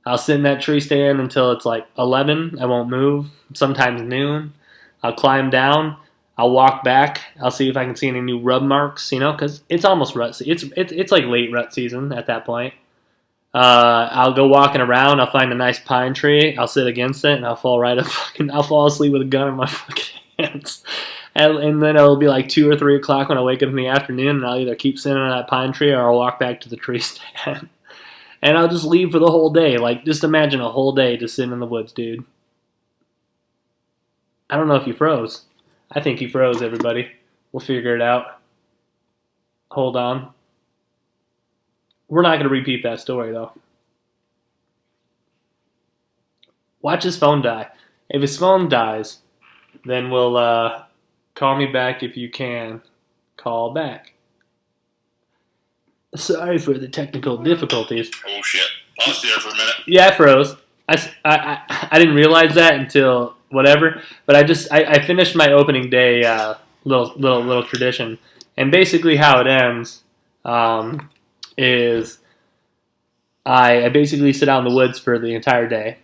I'll sit in that tree stand until it's like 11. I won't move. Sometimes noon. I'll climb down. I'll walk back. I'll see if I can see any new rub marks. You know, because it's almost rut. It's like late rut season at that point. I'll go walking around. I'll find a nice pine tree. I'll sit against it and I'll fall I'll fall asleep with a gun in my fucking hands. And then it'll be like 2 or 3 o'clock when I wake up in the afternoon, and I'll either keep sitting on that pine tree or I'll walk back to the tree stand. And I'll just leave for the whole day. Like, just imagine a whole day just sitting in the woods, dude. I don't know if you froze. I think you froze, everybody. We'll figure it out. Hold on. We're not going to repeat that story, though. Watch his phone die. If his phone dies, then we'll, call me back if you can. Call back. Sorry for the technical difficulties. Oh shit! Lost you there for a minute. Yeah, I froze. I didn't realize that until whatever. But I finished my opening day little tradition, and basically how it ends is I basically sit out in the woods for the entire day.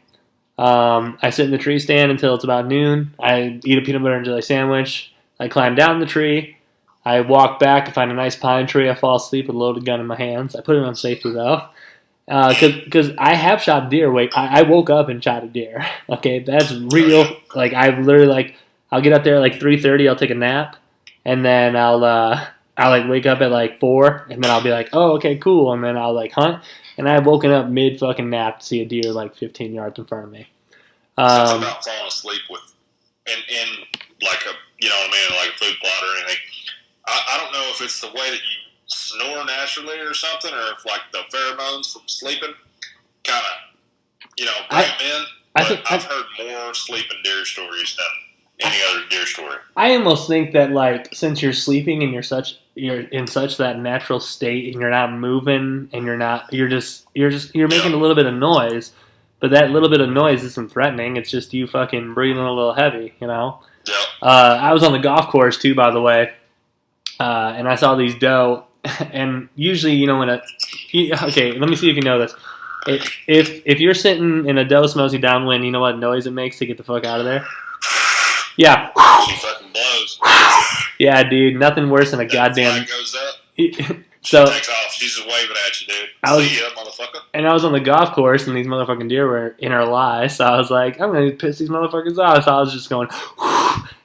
I sit in the tree stand until it's about noon. I eat a peanut butter and jelly sandwich. I climb down the tree. I walk back. I find a nice pine tree. I fall asleep with a loaded gun in my hands. I put it on safety, though. Because I have shot deer. I woke up and shot a deer. Okay, that's real. Like, I've literally, like, I'll get up there at like 3:30. I'll take a nap. And then I'll like, wake up at like 4. And then I'll be like, oh, okay, cool. And then I'll, like, hunt. And I've woken up mid-fucking nap to see a deer like 15 yards in front of me. It's about falling asleep with, in like a, you know what I mean, like a food plot or anything. I don't know if it's the way that you snore naturally or something, or if like the pheromones from sleeping kind of, you know, bring them in. But I've heard more sleeping deer stories than any other deer story. I almost think that, like, since you're sleeping and you're in such that natural state and you're not moving and you're making a little bit of noise, but that little bit of noise isn't threatening. It's just you fucking breathing a little heavy, you know? Yeah. I was on the golf course too, by the way, and I saw these doe. And usually, you know, okay, let me see if you know this. If you're sitting in a doe smells you downwind, you know what noise it makes to get the fuck out of there? Yeah. She fucking blows. Yeah, dude, nothing worse than a that goddamn. Flag goes up. So she takes off. She's just waving at you, dude. See ya, motherfucker. And I was on the golf course, and these motherfucking deer were in our lie. So I was like, I'm gonna piss these motherfuckers off. So I was just going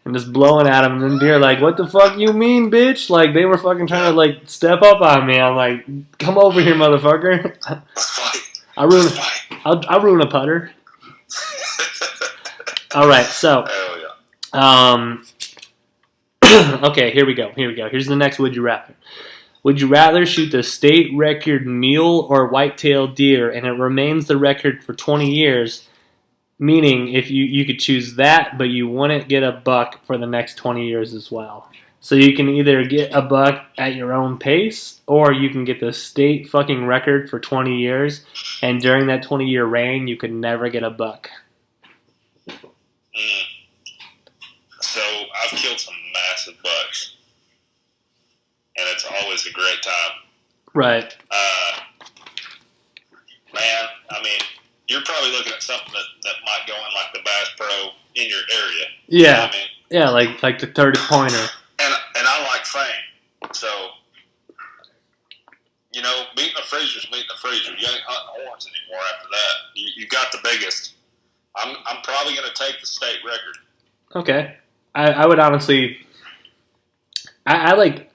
and just blowing at them. And then deer like, what the fuck you mean, bitch? Like, they were fucking trying to like step up on me. I'm like, come over here, motherfucker. I'll ruin a putter. All right, so. Hell yeah. Okay, here we go. Here's the next would you rather. Would you rather shoot the state record mule or white-tailed deer, and it remains the record for 20 years, meaning if you could choose that, but you wouldn't get a buck for the next 20 years as well. So you can either get a buck at your own pace, or you can get the state fucking record for 20 years, and during that 20-year reign, you could never get a buck. So I've killed some massive bucks, and it's always a great time. Right. Man, I mean, you're probably looking at something that might go in like the Bass Pro in your area. Yeah. You know what I mean? Yeah, like the 30-pointer. And I like fame. So, you know, beating a freezer's meat in the freezer. You ain't hunting horns anymore after that. You got the biggest. I'm probably going to take the state record. Okay. I would honestly... I like...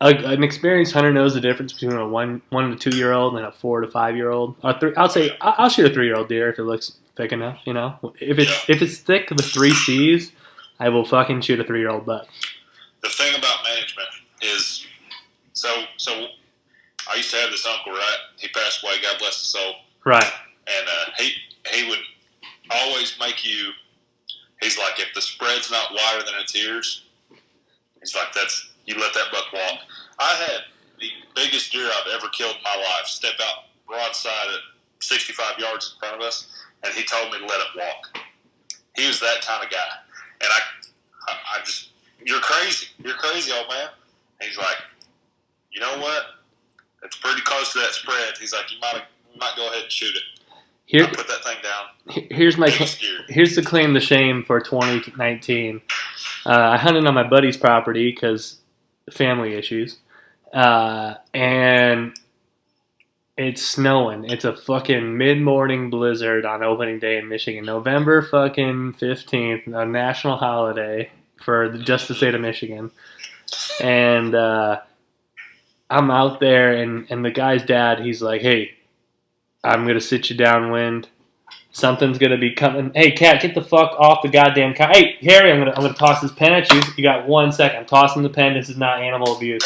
an experienced hunter knows the difference between a 1 to 2 year old and a 4 to 5 year old. I'll shoot a 3 year old deer if it looks thick enough. You know, if it's thick with 3 C's, I will fucking shoot a 3 year old buck. The thing about management is, so I used to have this uncle, right? He passed away. God bless his soul. Right. And he would always make you. He's like, if the spread's not wider than its ears, he's like, you let that buck walk. I had the biggest deer I've ever killed in my life step out broadside at 65 yards in front of us, and he told me to let it walk. He was that kind of guy. And I just, you're crazy. You're crazy, old man. And he's like, you know what? It's pretty close to that spread. He's like, you might go ahead and shoot it. I put that thing down. Here's the claim to shame for 2019. I hunted on my buddy's property because family issues, and it's snowing. It's a fucking mid-morning blizzard on opening day in Michigan, November fucking 15th, a national holiday for just the state of Michigan. And I'm out there, and the guy's dad, he's like, hey, I'm going to sit you downwind. Something's going to be coming. Hey, cat, get the fuck off the goddamn car. Hey, Harry, I'm gonna toss this pen at you. You got 1 second. I'm tossing the pen. This is not animal abuse.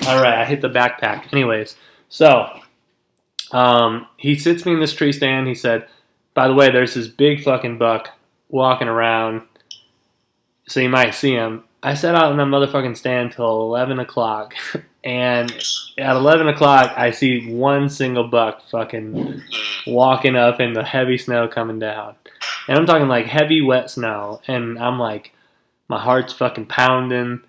All right, I hit the backpack. Anyways, so he sits me in this tree stand. He said, by the way, there's this big fucking buck walking around, so you might see him. I sat out in that motherfucking stand till 11 o'clock, and at 11 o'clock, I see one single buck fucking walking up in the heavy snow coming down. And I'm talking like heavy, wet snow, and I'm like, my heart's fucking pounding.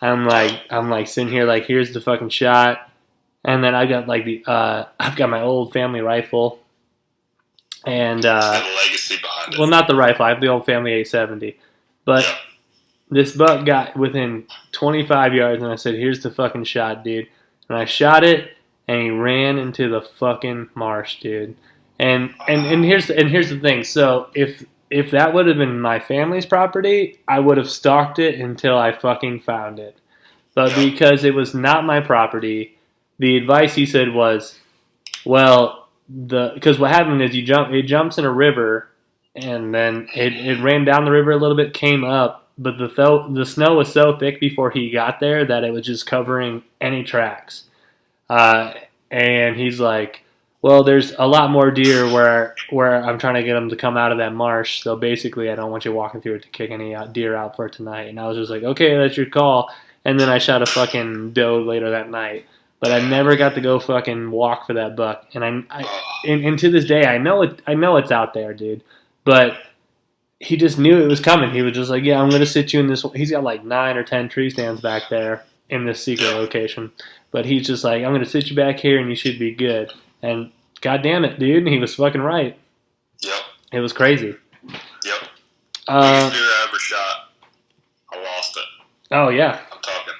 I'm like sitting here like, here's the fucking shot. And then I got like I've got my old family rifle. And, the legacy behind it. Well, not the rifle. I have the old family 870. But this buck got within 25 yards, and I said, here's the fucking shot, dude. And I shot it, and he ran into the fucking marsh, dude. And here's the thing. So if that would have been my family's property, I would have stalked it until I fucking found it. But because it was not my property, the advice he said was, well, because what happened is it jumps in a river, and then it ran down the river a little bit, came up, but the snow was so thick before he got there that it was just covering any tracks. And he's like, well, there's a lot more deer where I'm trying to get them to come out of that marsh, so basically I don't want you walking through it to kick any deer out for tonight. And I was just like, okay, that's your call. And then I shot a fucking doe later that night. But I never got to go fucking walk for that buck. And and to this day, I know it's out there, dude. But he just knew it was coming. He was just like, yeah, I'm going to sit you in this. He's got like 9 or 10 tree stands back there in this secret location. But he's just like, I'm going to sit you back here and you should be good. And God damn it, dude. He was fucking right. Yep. It was crazy. Yep. Biggest deer I ever shot, I lost it. Oh, yeah. I'm talking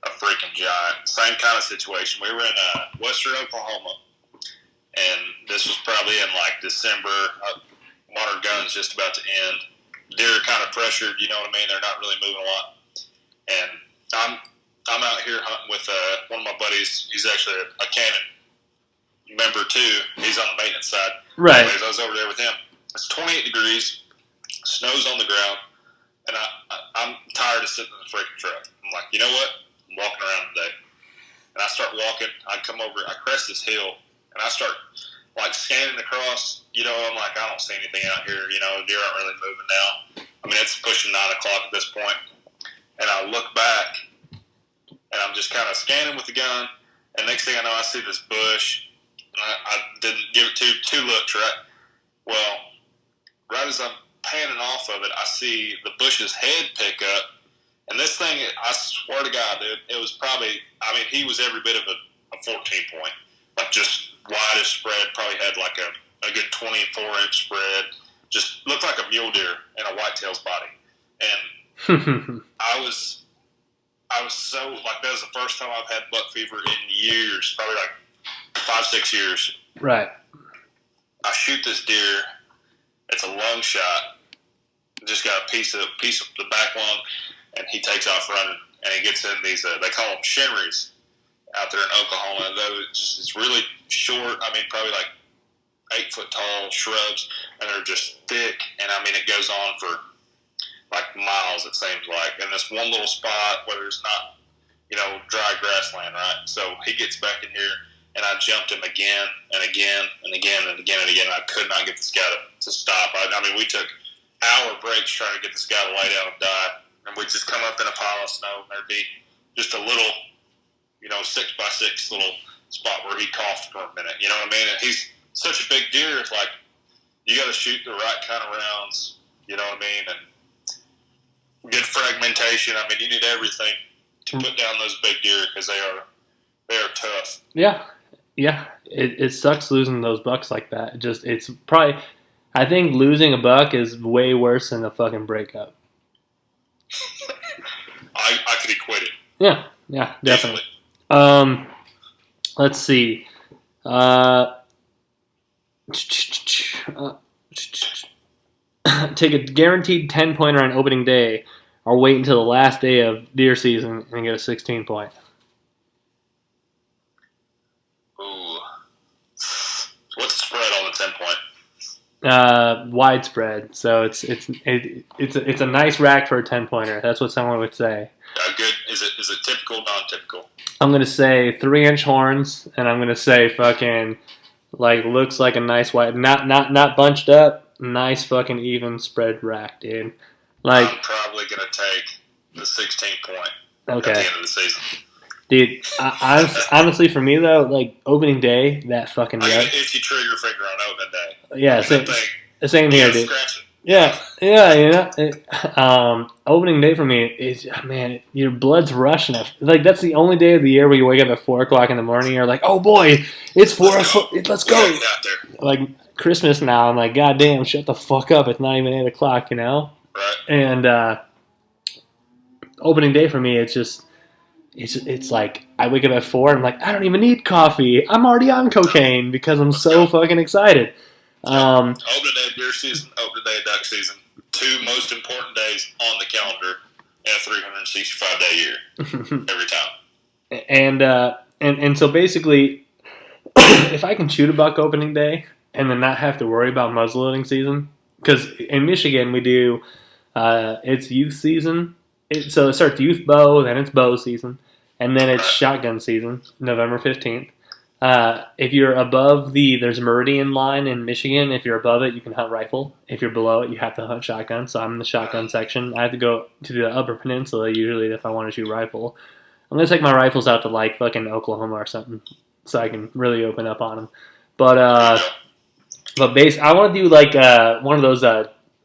a freaking giant. Same kind of situation. We were in western Oklahoma, and this was probably in like December. Modern gun's just about to end. Deer are kind of pressured, you know what I mean? They're not really moving a lot. And I'm out here hunting with one of my buddies. He's actually a Canon member too. He's on the maintenance side. Right. Anyways, I was over there with him. It's 28 degrees. Snow's on the ground. And I'm tired of sitting in the freaking truck. I'm like, you know what? I'm walking around today. And I start walking. I crest this hill, and I start like scanning across. You know, I'm like, I don't see anything out here. You know, deer aren't really moving now. I mean, it's pushing 9 o'clock at this point. And I look back, and I'm just kind of scanning with the gun. And next thing I know, I see this bush. And I didn't give it two looks, right? Well, right as I'm panning off of it, I see the bush's head pick up. And this thing, I swear to God, dude, it was probably, I mean, he was every bit of a 14 point. Like just widest spread, probably had like a good 24-inch spread. Just looked like a mule deer in a whitetail's body. And I was so, like, that was the first time I've had buck fever in years, probably like 5-6 years. Right. I shoot this deer. It's a lung shot. Just got a piece of the back lung, and he takes off running. And he gets in these, they call them shinries out there in Oklahoma. It's really short. I mean, probably like 8 foot tall shrubs, and they're just thick. And I mean, it goes on for like miles, it seems like. And this one little spot where there's not, dry grassland, right? So he gets back in here, and I jumped him again and again and again and again and again. And I could not get this guy to stop. I mean, we took hour breaks trying to get this guy to lay down and die. And we'd just come up in a pile of snow, and there'd be just a little, 6x6 little spot where he coughed for a minute. You know what I mean? And he's such a big deer. It's like you got to shoot the right kind of rounds. You know what I mean? And good fragmentation. I mean, you need everything to put down those big deer because they are tough. Yeah. It sucks losing those bucks like that. It's probably, I think losing a buck is way worse than a fucking breakup. I could equate it. Yeah, definitely. Let's see. Take a guaranteed 10-pointer on opening day, or wait until the last day of deer season and get a 16-point. Ooh. What's the spread on the 10-point? Widespread. So it's a nice rack for a 10-pointer. That's what someone would say. Good. Is it typical, non-typical? I'm gonna say 3-inch horns, and I'm gonna say fucking looks like a nice wide, not bunched up, nice fucking even spread rack, dude. I'm probably gonna take the 16-point at the end of the season. Dude, honestly, for me though, opening day, that fucking if you trigger finger on opening day. Yeah, same here, dude. Scratch it. Yeah. Opening day for me is, man, your blood's rushing. That's the only day of the year where you wake up at 4 o'clock in the morning. You're like, oh boy, it's 4 o'clock. Let's go. Out there. Like Christmas now, I'm like, God damn, shut the fuck up. It's not even 8 o'clock, Right. And opening day for me, it's just. It's like I wake up at 4 and I'm like, I don't even need coffee. I'm already on cocaine because I'm so fucking excited. Opening day of deer season, opening day of duck season. 2 most important days on the calendar in a 365-day year. Every time. And so basically, if I can shoot a buck opening day and then not have to worry about muzzleloading season, because in Michigan we do, it's youth season. So it starts youth bow, then it's bow season, and then it's shotgun season, November 15th. If you're above there's a meridian line in Michigan. If you're above it, you can hunt rifle. If you're below it, you have to hunt shotgun. So I'm in the shotgun section. I have to go to the upper peninsula usually if I want to shoot rifle. I'm going to take my rifles out to fucking Oklahoma or something so I can really open up on them. But I want to do one of those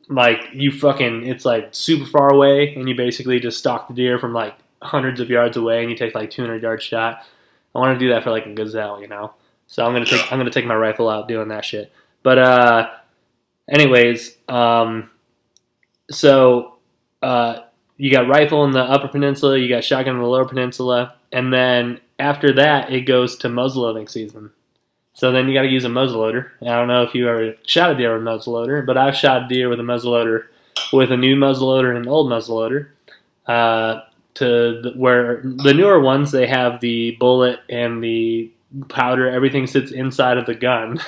it's super far away and you basically just stalk the deer from hundreds of yards away and you take 200-yard shot. I want to do that for a gazelle, So I'm gonna take my rifle out doing that shit. But anyways, you got rifle in the upper peninsula, you got shotgun in the lower peninsula, and then after that it goes to muzzleloading season. So then you got to use a muzzleloader. I don't know if you ever shot a deer with a muzzleloader, but I've shot a deer with a muzzleloader, with a new muzzleloader and an old muzzleloader. Where the newer ones, they have the bullet and the powder, everything sits inside of the gun.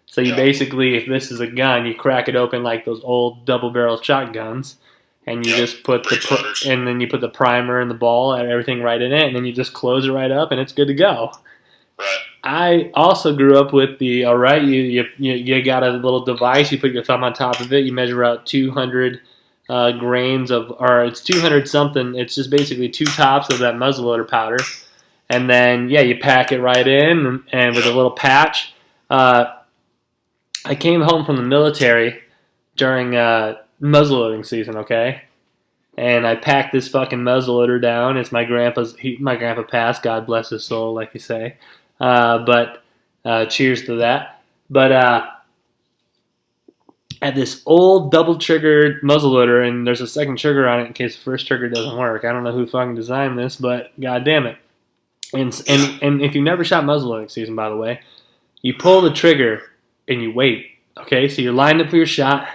So you basically, if this is a gun, you crack it open like those old double-barrel shotguns, and you just put and then you put the primer and the ball and everything right in it, and then you just close it right up, and it's good to go. Right. I also grew up with you got a little device, you put your thumb on top of it, you measure out 200 grains or it's 200 something, it's just basically 2 tops of that muzzleloader powder, and then, you pack it right in, and with a little patch. I came home from the military during muzzleloading season, okay? And I packed this fucking muzzleloader down. It's my grandpa passed, God bless his soul, like you say. But cheers to that. But at this old double-triggered muzzleloader, and there's a second trigger on it in case the first trigger doesn't work. I don't know who fucking designed this, but god damn it. And if you've never shot muzzleloading season, by the way, you pull the trigger and you wait. Okay, so you're lined up for your shot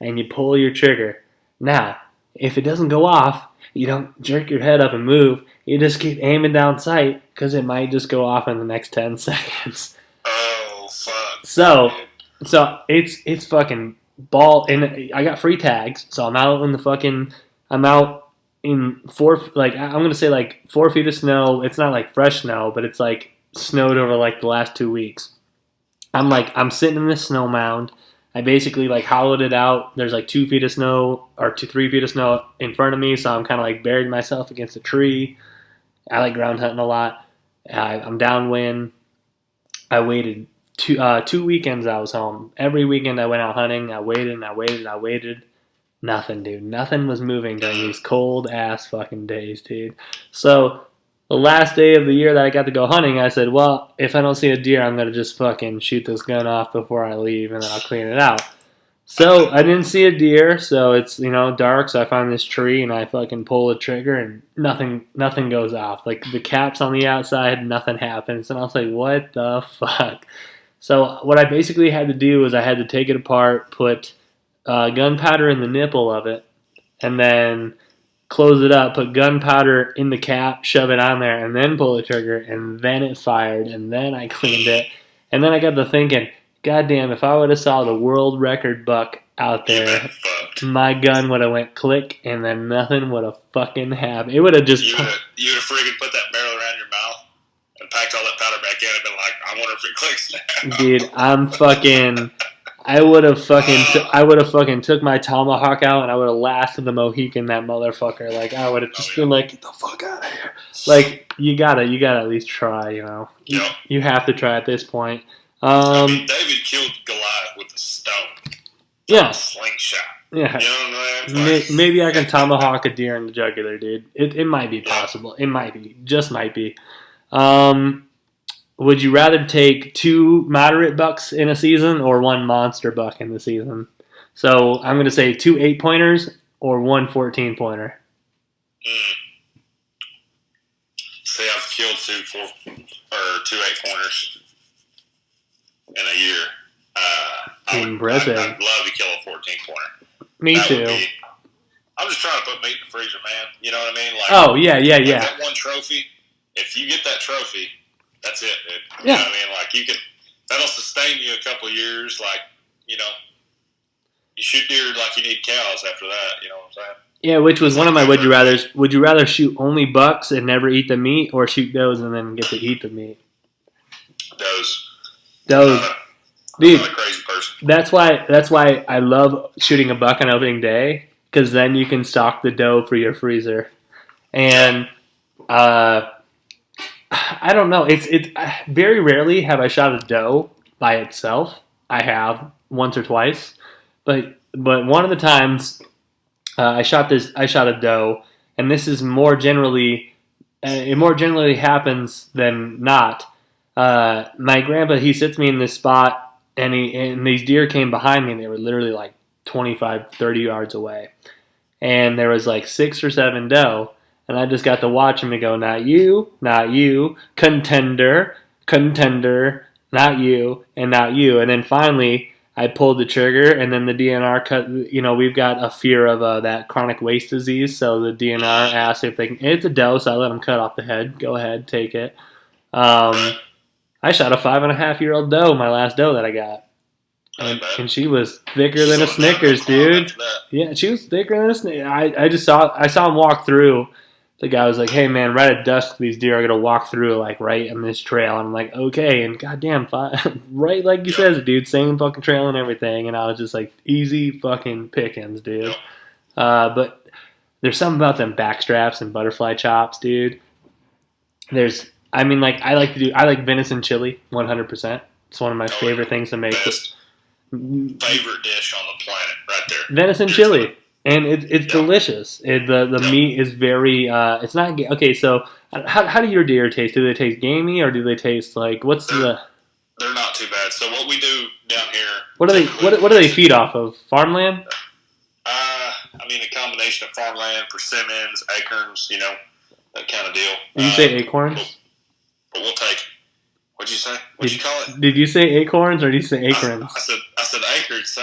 and you pull your trigger. Now, if it doesn't go off, you don't jerk your head up and move. You just keep aiming down sight because it might just go off in the next 10 seconds. Oh, fuck. So it's fucking ball. And I got free tags, so I'm out in I'm gonna say like 4 feet of snow. It's not like fresh snow, but it's like snowed over like the last 2 weeks. I'm sitting in this snow mound. I basically like hollowed it out. There's like 2 feet of snow or 3 feet of snow in front of me, so I'm kind of like buried myself against a tree. I like ground hunting a lot. I'm downwind. I waited 2 weekends. I was home. Every weekend I went out hunting. I waited. Nothing, dude. Nothing was moving during these cold ass fucking days, dude. So the last day of the year that I got to go hunting, I said, well, if I don't see a deer, I'm going to just fucking shoot this gun off before I leave, and then I'll clean it out. So I didn't see a deer, so it's, dark, so I find this tree, and I fucking pull the trigger, and nothing goes off. Like, the cap's on the outside, nothing happens, and I was like, what the fuck? So what I basically had to do was I had to take it apart, put gunpowder in the nipple of it, and then close it up, put gunpowder in the cap, shove it on there, and then pull the trigger, and then it fired, and then I cleaned it. And then I got to thinking, goddamn, if I would have saw the world record buck out there, my gun would have went click, and then nothing would have fucking happened. It would have just... You would have freaking put that barrel around your mouth and packed all that powder back in and been like, I wonder if it clicks now. Dude, I'm fucking... I would have fucking took my tomahawk out and I would have laughed at the Mohican that motherfucker. Like, I would have just been like, get the fuck out of here. Like, you gotta at least try, Yep. You have to try at this point. David killed Goliath with a stone. Yeah. A slingshot. Yeah. You know what I'm saying? Maybe I can tomahawk a deer in the jugular, dude. It might be possible. It might be. Just might be. Would you rather take 2 moderate bucks in a season or 1 monster buck in the season? So I'm going to say 2 8-pointers or 1 14-pointer. See, I've killed 2 8-pointers in a year. Impressive. I'd love to kill a 14-pointer. Me too. I'm just trying to put meat in the freezer, man. You know what I mean? Like, oh, yeah. That one trophy, if you get that trophy, that's it, dude. Yeah. You know what I mean? Like, that'll sustain you a couple of years. Like, you shoot deer like you need cows after that. You know what I'm saying? Yeah, which was one of my would you rathers. Would you rather shoot only bucks and never eat the meat, or shoot does and then get to eat the meat? Does. Dude, I'm not a crazy person. That's why I love shooting a buck on opening day, because then you can stock the doe for your freezer. And I don't know. It's very rarely have I shot a doe by itself. I have once or twice, but one of the times I shot a doe, and this is more generally it more generally happens than not. My grandpa, he sits me in this spot, and these deer came behind me, and they were literally like 25, 30 yards away, and there was like 6 or 7 doe. And I just got to watch him and go, not you, contender, not you, and not you. And then finally, I pulled the trigger, and then the DNR cut. We've got a fear of that chronic waist disease, so the DNR asked if they can. It's a doe, so I let them cut off the head. Go ahead, take it. I shot a 5.5-year-old doe, my last doe that I got. And she was thicker than a Snickers, dude. Yeah, she was thicker than a Snickers. I saw him walk through. The guy was like, hey, man, right at dusk, these deer are going to walk through, like, right in this trail. And I'm like, okay. And goddamn, right like you says, dude, same fucking trail and everything. And I was just like, easy fucking pickings, dude. But there's something about them backstraps and butterfly chops, dude. I like venison chili, 100%. It's one of my favorite things to make. Favorite dish on the planet, right there. Venison chili. And it's delicious. The meat is very. It's not okay. So how do your deer taste? Do they taste gamey, or do they taste like what's the? They're not too bad. So what we do down here. What do they feed off of? Farmland. A combination of farmland, persimmons, acorns, that kind of deal. Did you say acorns? but we'll take. What'd you say? What'd you call it? Did you say acorns or did you say acorns? I said acres. So.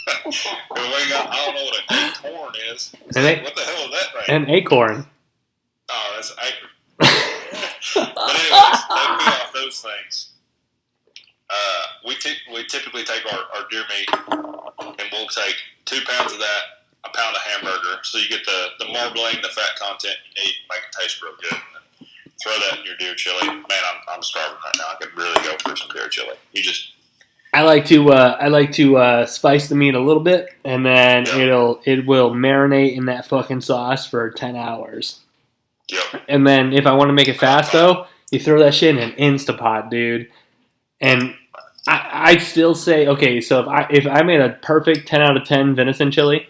I don't know what an acorn is. What the hell is that right? An acorn. Oh, that's an acre. But anyways, let me off those things. We typically take our deer meat and we'll take 2 pounds of that, a pound of hamburger, so you get the marbling, the fat content you need, make it taste real good. And throw that in your deer chili. Man, I'm starving right now. I could really go for some deer chili. I like to spice the meat a little bit, and then it will marinate in that fucking sauce for 10 hours. Yep. And then if I want to make it fast though, you throw that shit in an Instapot, dude. And I'd still say, okay, so if I made a perfect 10 out of 10 venison chili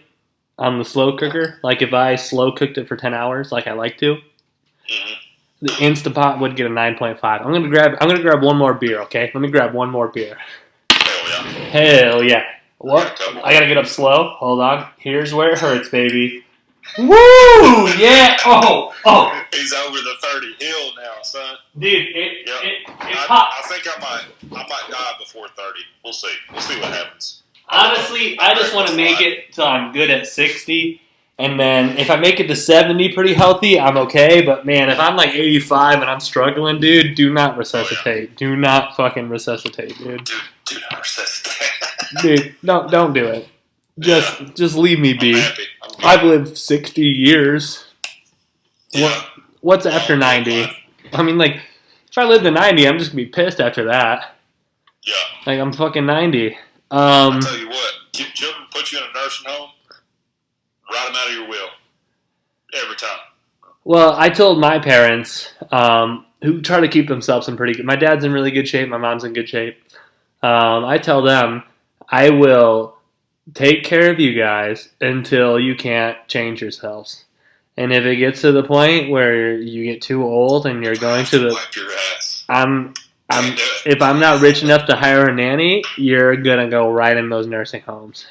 on the slow cooker, like if I slow cooked it for 10 hours, like I like to, the Instapot would get a 9.5. I'm gonna grab one more beer, okay? Let me grab one more beer. Hell yeah. What? I gotta get up slow. Hold on. Here's where it hurts, baby. Woo! Yeah! Oh! He's over the 30 hill now, son. Dude, it popped. I think I might die before 30. We'll see. We'll see what happens. Honestly, I just want to make it till I'm good at 60. And then if I make it to 70 pretty healthy, I'm okay. But man, if I'm like 85 and I'm struggling, dude, do not resuscitate. Do not fucking resuscitate, dude. Do not resuscitate. Dude, don't do it. Just leave me be. I'm happy. I've lived 60 years. Yeah. What's after 90? I mean, like, if I live to 90, I'm just gonna be pissed after that. Yeah. Like, I'm fucking 90. I'll tell you what. Children put you in a nursing home, write them out of your will. Every time. Well, I told my parents, who try to keep themselves in pretty good... My dad's in really good shape. My mom's in good shape. I tell them, I will take care of you guys until you can't change yourselves. And if it gets to the point where you get too old and you're going to the... Wipe your ass. If I'm not rich enough to hire a nanny, you're going to go right in those nursing homes.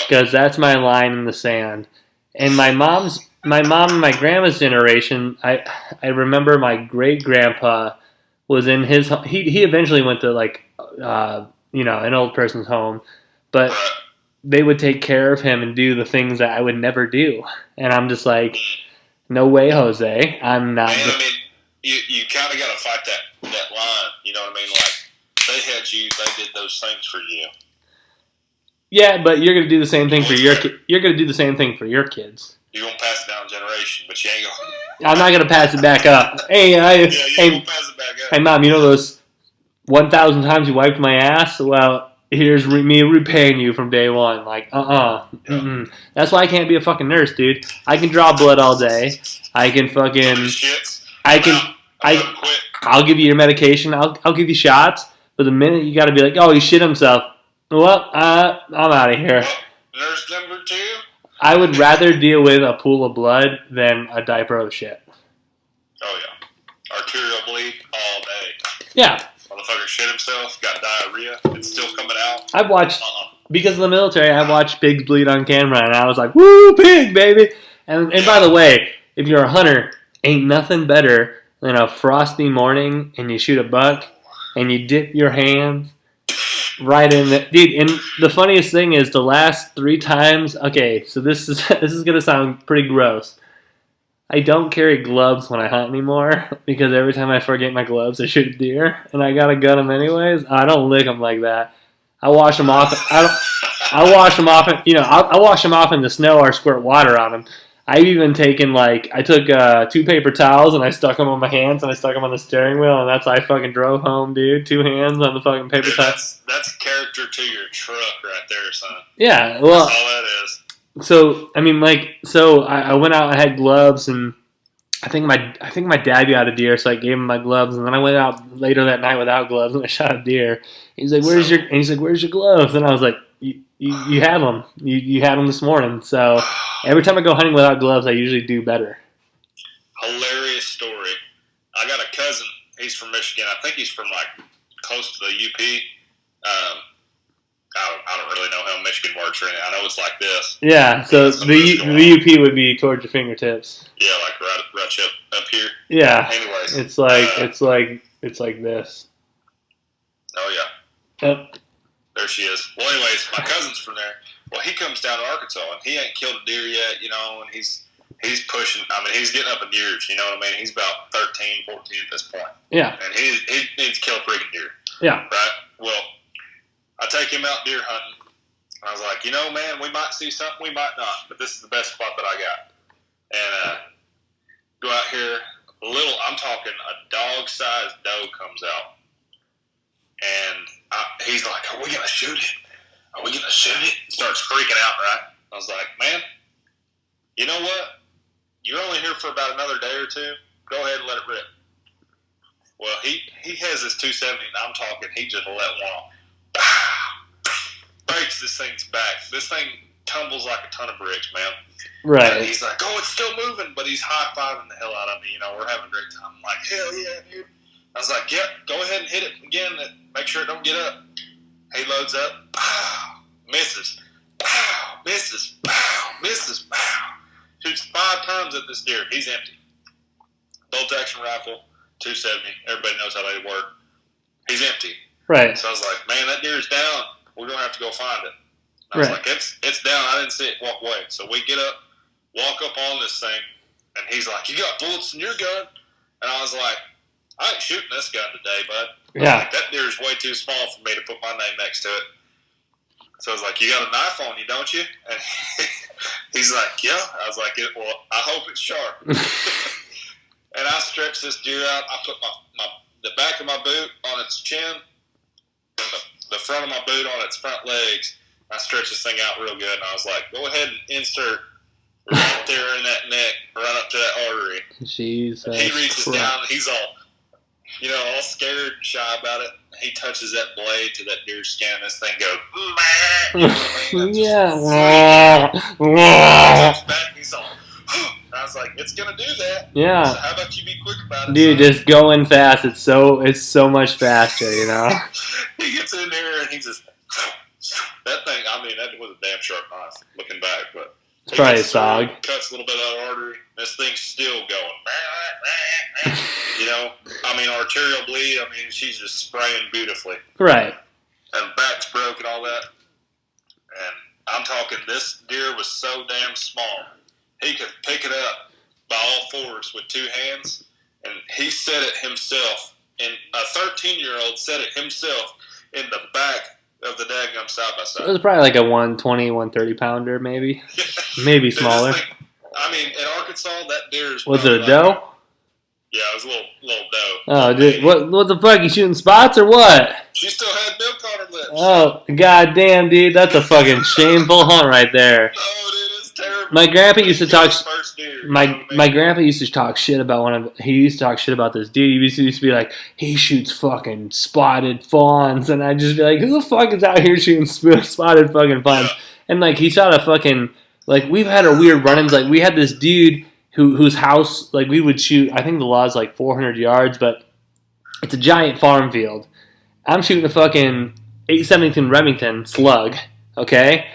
Because that's my line in the sand. And my mom and my grandma's generation, I remember my great-grandpa was in his... He eventually went to, like, an old person's home. But they would take care of him and do the things that I would never do. And I'm just like, no way, Jose. I'm not... Man, I mean, you kind of got to fight that line. You know what I mean? Like, they had you, they did those things for you. Yeah, but you're gonna do the same thing for your You're gonna do the same thing for your kids. You're gonna pass it down generation, but you ain't gonna. I'm not gonna pass it back up. Hey, gonna pass it back up. Hey, Mom, you know those 1,000 times you wiped my ass? Well, here's me repaying you from day one. Like, Mm-mm. That's why I can't be a fucking nurse, dude. I can draw blood all day. I can fucking. I'll give you your medication. I'll give you shots. But the minute you got to be like, oh, he shit himself. Well, I'm out of here. Nurse number 2? I would rather deal with a pool of blood than a diaper of shit. Oh, yeah. Arterial bleed all day. Yeah. Motherfucker shit himself, got diarrhea. It's still coming out. I've watched, because of the military, I watched pigs bleed on camera, and I was like, woo, pig, baby. And by the way, if you're a hunter, ain't nothing better than a frosty morning, and you shoot a buck, and you dip your hands right in the... Dude, and the funniest thing is the last 3 times... Okay, so this is going to sound pretty gross. I don't carry gloves when I hunt anymore because every time I forget my gloves, I shoot a deer, and I gotta gun them anyways. I don't lick them like that. I wash them off. I wash them off. I wash them off in the snow or squirt water on them. I've even taken I took 2 paper towels and I stuck them on my hands and I stuck them on the steering wheel, and that's how I fucking drove home, dude. 2 hands on the fucking paper towels. That's character to your truck right there, son. Yeah, well, that's all that is. So I mean, I went out. I had gloves, and I think my dad got a deer, so I gave him my gloves. And then I went out later that night without gloves, and I shot a deer. He's like, "Where's your gloves?" And I was like, "You have them. You had them this morning." So every time I go hunting without gloves, I usually do better. Hilarious story. I got a cousin. He's from Michigan. I think he's from close to the UP. I don't really know how Michigan works or anything. I know it's like this. Yeah, so the UP would be towards your fingertips. Yeah, like right up up here. Yeah. Anyways, It's like this. Oh yeah. Yep. There she is. Well, anyways, my cousin's from there. Well, he comes down to Arkansas, and he ain't killed a deer yet, and he's pushing. I mean, he's getting up in years, you know what I mean? He's about 13, 14 at this point. Yeah. And he needs to kill a freaking deer. Yeah. Right? Well, I take him out deer hunting. I was like, man, we might see something, we might not, but this is the best spot that I got. And go out here, I'm talking a dog-sized doe comes out. And he's like, are we going to shoot it? Are we going to shoot it? He starts freaking out, right? I was like, man, you know what? You're only here for about another day or two. Go ahead and let it rip. Well, he has this 270, and I'm talking, he just let one off. Breaks this thing's back. This thing tumbles like a ton of bricks, man. Right. And he's like, oh, it's still moving, but he's high-fiving the hell out of me. We're having a great time. I'm like, hell yeah, dude. I was like, yep, go ahead and hit it again. Make sure it don't get up. He loads up. Pow! Misses. Pow! Misses. Pow! Misses. Pow! Shoots 5 times at this deer. He's empty. Bolt-action rifle, 270. Everybody knows how they work. He's empty. Right. So I was like, man, that deer's down. We're going to have to go find it. I was like, it's down. I didn't see it walk away. So we get up, walk up on this thing, and he's like, you got bullets in your gun? And I was like, I ain't shooting this gun today, bud. Yeah. Like, that deer's way too small for me to put my name next to it. So I was like, you got a knife on you, don't you? And he's like, yeah. I was like, well, I hope it's sharp. And I stretched this deer out. I put the back of my boot on its chin and the front of my boot on its front legs. I stretched this thing out real good, and I was like, go ahead and insert right there in that neck, run up to that artery. Jesus. And he reaches down, and he's all, all scared and shy about it. He touches that blade to that deer's skin, and this thing goes, yeah. He's all, I was like, it's gonna do that. Yeah. So how about you be quick about it? Dude, son? just going fast. It's so much faster, He gets in there and he just that thing. I mean, that was a damn sharp knife. Looking back, but it's probably a sog. Cuts a little bit out of the artery. This thing's still going. I mean, arterial bleed. I mean, she's just spraying beautifully. Right. And back's broke and all that. And I'm talking, this deer was so damn small. He could pick it up by all fours with 2 hands, and he set it himself. And a 13-year-old set it himself in the back of the daggum side by side. It was probably like a 120, 130 pounder, maybe. Maybe smaller. I mean, in Arkansas, that deer is. Was it a doe? Yeah, it was a little doe. Oh, dude, what the fuck? You shooting spots or what? She still had milk on her lips. Oh, goddamn, dude, that's a fucking shameful hunt right there. Oh, dude, it's terrible. My grandpa used to talk. Deer, my grandpa used to talk shit about he used to talk shit about this dude. He used to be like, he shoots fucking spotted fawns, and I'd just be like, who the fuck is out here shooting spotted fucking fawns? Yeah. And like he shot a fucking we've had our weird run-ins. Like we had this dude whose house we would shoot. I think the law's 400 yards, but it's a giant farm field. I'm shooting a fucking 872 Remington slug. Okay,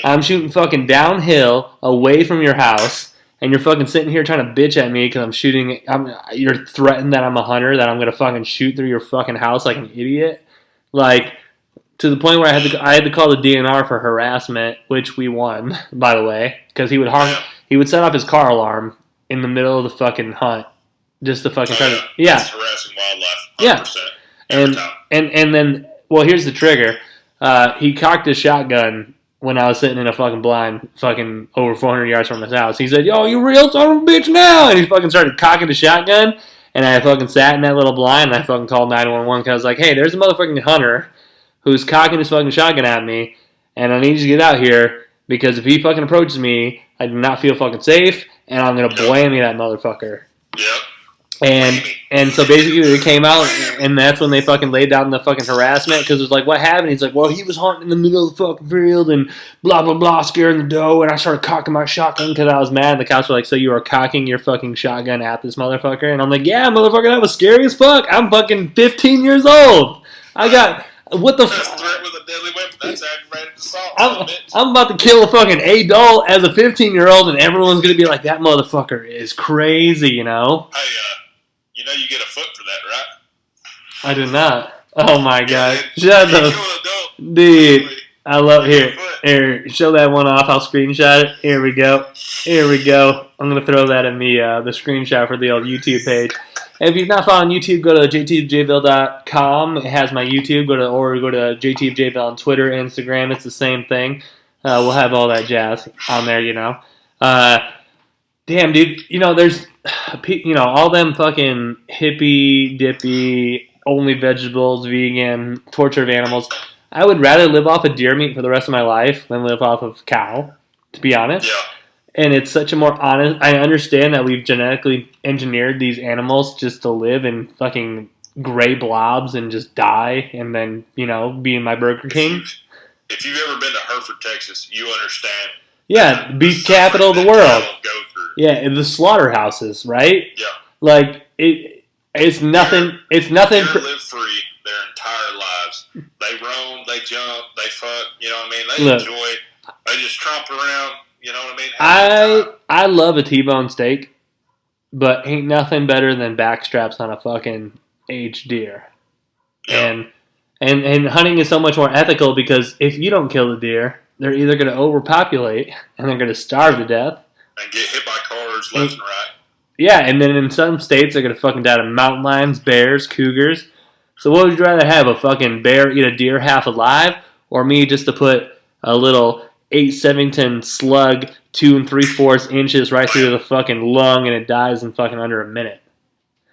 I'm shooting fucking downhill away from your house, and you're fucking sitting here trying to bitch at me because I'm shooting. You're threatened that I'm a hunter, that I'm gonna fucking shoot through your fucking house like an idiot, to the point where I had to call the DNR for harassment, which we won, by the way, because he would set off his car alarm in the middle of the fucking hunt just to fucking try to That's harassing wildlife. 100%, and then here's the trigger. He cocked his shotgun when I was sitting in a fucking blind fucking over 400 yards from his house. He said, yo, you real son of a bitch now? And he fucking started cocking the shotgun, and I fucking sat in that little blind, and I fucking called 911 because I was like, hey, there's a motherfucking hunter who's cocking his fucking shotgun at me, and I need you to get out here because if he fucking approaches me, I do not feel fucking safe, and I'm going to blammy that motherfucker. Yep. And so basically they came out, and that's when they fucking laid down the fucking harassment, because it was like, what happened? He's like, well, he was hunting in the middle of the fucking field and blah, blah, blah, scaring the doe, and I started cocking my shotgun because I was mad. And the cops were like, so you were cocking your fucking shotgun at this motherfucker? And I'm like, yeah, motherfucker, that was scary as fuck. I'm fucking 15 years old. I got... What the fuck? Threat with a deadly weapon. That's aggravated assault. I'm about to kill a fucking adult as a 15-year-old, and everyone's gonna be like, that motherfucker is crazy, you know? Hey, you know you get a foot for that, right? I did not. Oh my god. Yeah, Shut the... Dude, I love... Here, show that one off. I'll screenshot it. Here we go. I'm gonna throw that in the screenshot for the old YouTube page. And if you're not following YouTube, go to jtjville.com. It has my YouTube. Go to jtjville on Twitter, Instagram. It's the same thing. We'll have all that jazz on there, you know. Damn, dude. You know, there's, all them fucking hippie, dippy, only vegetables, vegan, torture of animals. I would rather live off of deer meat for the rest of my life than live off of cow, to be honest. Yeah. And it's such a more honest... I understand that we've genetically engineered these animals just to live in fucking gray blobs and just die and then, be in my Burger King. If you've ever been to Hereford, Texas, you understand. Yeah, beef capital of the world. Go through. Yeah, and the slaughterhouses, right? Yeah. Like, it's nothing... It's nothing... Deer live free their entire lives. They roam, they jump, they fuck, you know what I mean? They enjoy... They just tromp around... You know what I mean? I love a T-bone steak, but ain't nothing better than backstraps on a fucking aged deer. Yeah. And hunting is so much more ethical because if you don't kill the deer, they're either going to overpopulate and they're going to starve to death. And get hit by cars left and right. Yeah, and then in some states they're going to fucking die to mountain lions, bears, cougars. So what would you rather have, a fucking bear eat a deer half alive, or me just to put a little 8-Sevington slug 2 3/4 inches right through the fucking lung and it dies in fucking under a minute?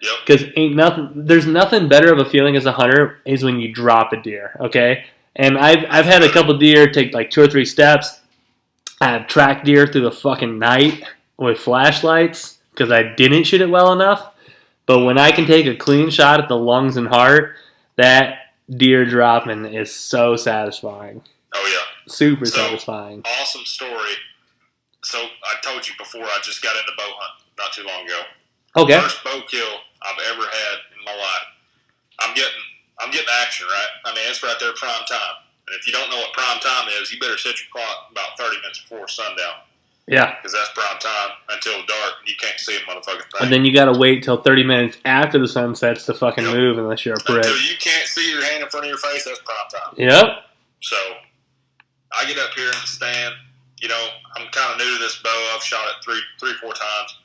Yep. Because there's nothing better of a feeling as a hunter is when you drop a deer, okay? And I've had a couple deer take like 2 or 3 steps. I have tracked deer through the fucking night with flashlights because I didn't shoot it well enough. But when I can take a clean shot at the lungs and heart, that deer dropping is so satisfying. Oh, yeah. Super satisfying. Awesome story. So, I told you before, I just got into bow hunting not too long ago. Okay. First bow kill I've ever had in my life. I'm getting action, right? I mean, it's right there prime time. And if you don't know what prime time is, you better set your clock about 30 minutes before sundown. Yeah. Because that's prime time until dark, and you can't see a motherfucking thing. And then you gotta wait till 30 minutes after the sun sets to fucking move unless you're a prick. Until you can't see your hand in front of your face, that's prime time. Yep. So, I get up here in the stand. You know, I'm kind of new to this bow. I've shot it three, 4 times.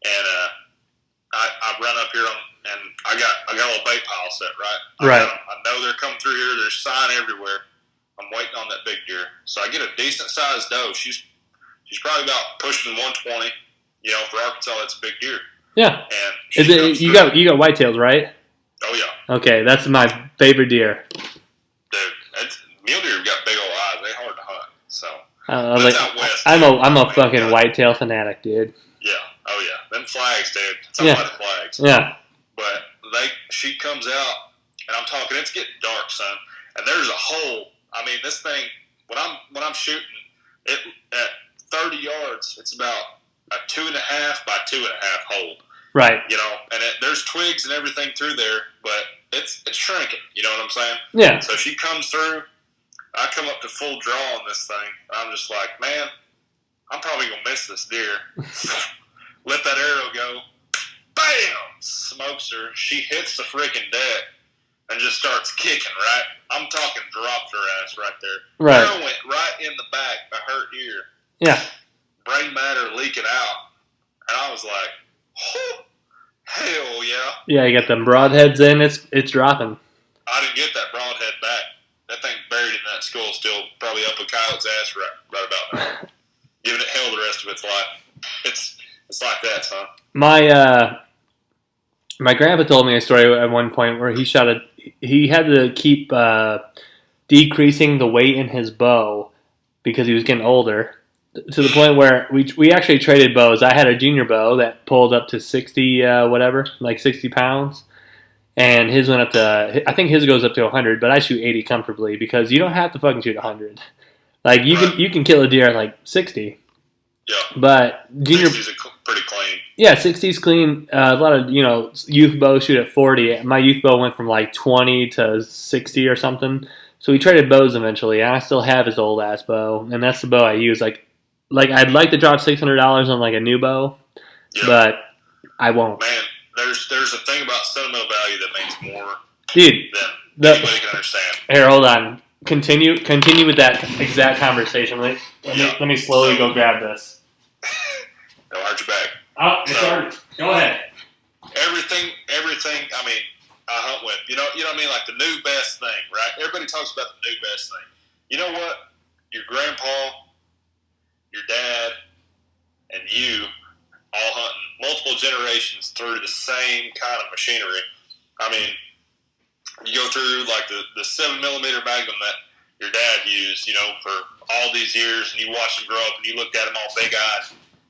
And I run up here, and I got a little bait pile set, right? Right. I know they're coming through here. There's sign everywhere. I'm waiting on that big deer. So I get a decent-sized doe. She's probably about pushing 120. You know, for Arkansas, that's a big deer. Yeah. And Is it you got whitetails, right? Oh, yeah. Okay, that's my favorite deer. Dude, mule deer got big old eyes. They're hard to hunt. So out west, I'm a fucking whitetail fanatic, dude. Yeah. Oh yeah. Them flags, dude. It's all about the flags. Yeah. But she comes out, and I'm talking. It's getting dark, son. And there's a hole. I mean, this thing. When I'm shooting it at 30 yards, it's about a 2.5 by 2.5 hole. Right. You know, and there's twigs and everything through there, but it's shrinking. You know what I'm saying? Yeah. So she comes through. I come up to full draw on this thing. I'm just like, man, I'm probably gonna miss this deer. Let that arrow go. Bam! Smokes her. She hits the freaking deck and just starts kicking. Right. I'm talking dropped her ass right there. Right. Arrow went right in the back of her ear. Yeah. Brain matter leaking out, and I was like, oh, hell yeah. Yeah, you got them broadheads in. It's dropping. I didn't get that broadhead back. That thing buried in that skull, still probably up a coyote's ass right about now. Giving it hell the rest of its life. It's like that, son. My grandpa told me a story at one point where he had to keep decreasing the weight in his bow because he was getting older, to the point where we actually traded bows. I had a junior bow that pulled up to 60 like 60 pounds. And his went up to, I think his goes up to 100, but I shoot 80 comfortably because you don't have to fucking shoot 100. Like, you can kill a deer at like 60. Yeah. But junior... 60's pretty clean. Yeah, 60's clean. A lot of, youth bows shoot at 40. My youth bow went from like 20 to 60 or something. So we traded bows eventually, and I still have his old ass bow, and that's the bow I use. Like I'd like to drop $600 on like a new bow, but I won't. Man, there's a thing about sentimental value that means more Dude, than anybody can understand. Here, hold on. Continue with that exact conversation. Let me slowly go grab this. They'll arch your back. Oh, it's already. Go ahead. Everything. I mean, I hunt with. You know what I mean? Like the new best thing, right? Everybody talks about the new best thing. You know what? Your grandpa, your dad, and you all hunting multiple generations through the same kind of machinery. I mean, you go through like the 7mm Magnum that your dad used, for all these years, and you watch him grow up, and you looked at him all big-eyed,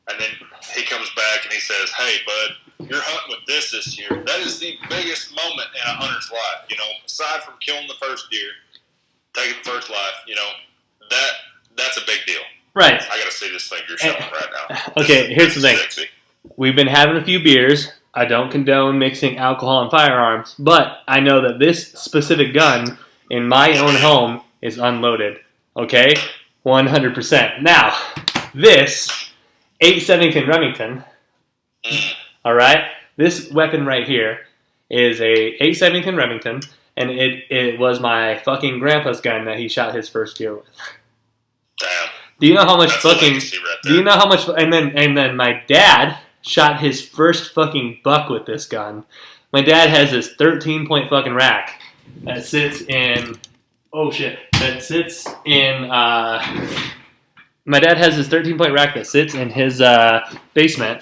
and then he comes back and he says, "Hey, bud, you're hunting with this year. That is the biggest moment in a hunter's life. Aside from killing the first deer, taking the first life, that's a big deal." Right. I got to see this thing you're showing right now. Okay, here's the thing. Sexy. We've been having a few beers. I don't condone mixing alcohol and firearms, but I know that this specific gun in my own home is unloaded. Okay? 100%. Now, this 8/70 Remington, alright? This weapon right here is a 8/70 Remington, and it was my fucking grandpa's gun that he shot his first deer with. Damn. Do you know how much That's fucking... right, do you know how much... And then my dad shot his first fucking buck with this gun. My dad has this 13-point fucking rack that sits in... Oh, shit. That sits in... My dad has this 13-point rack that sits in his basement.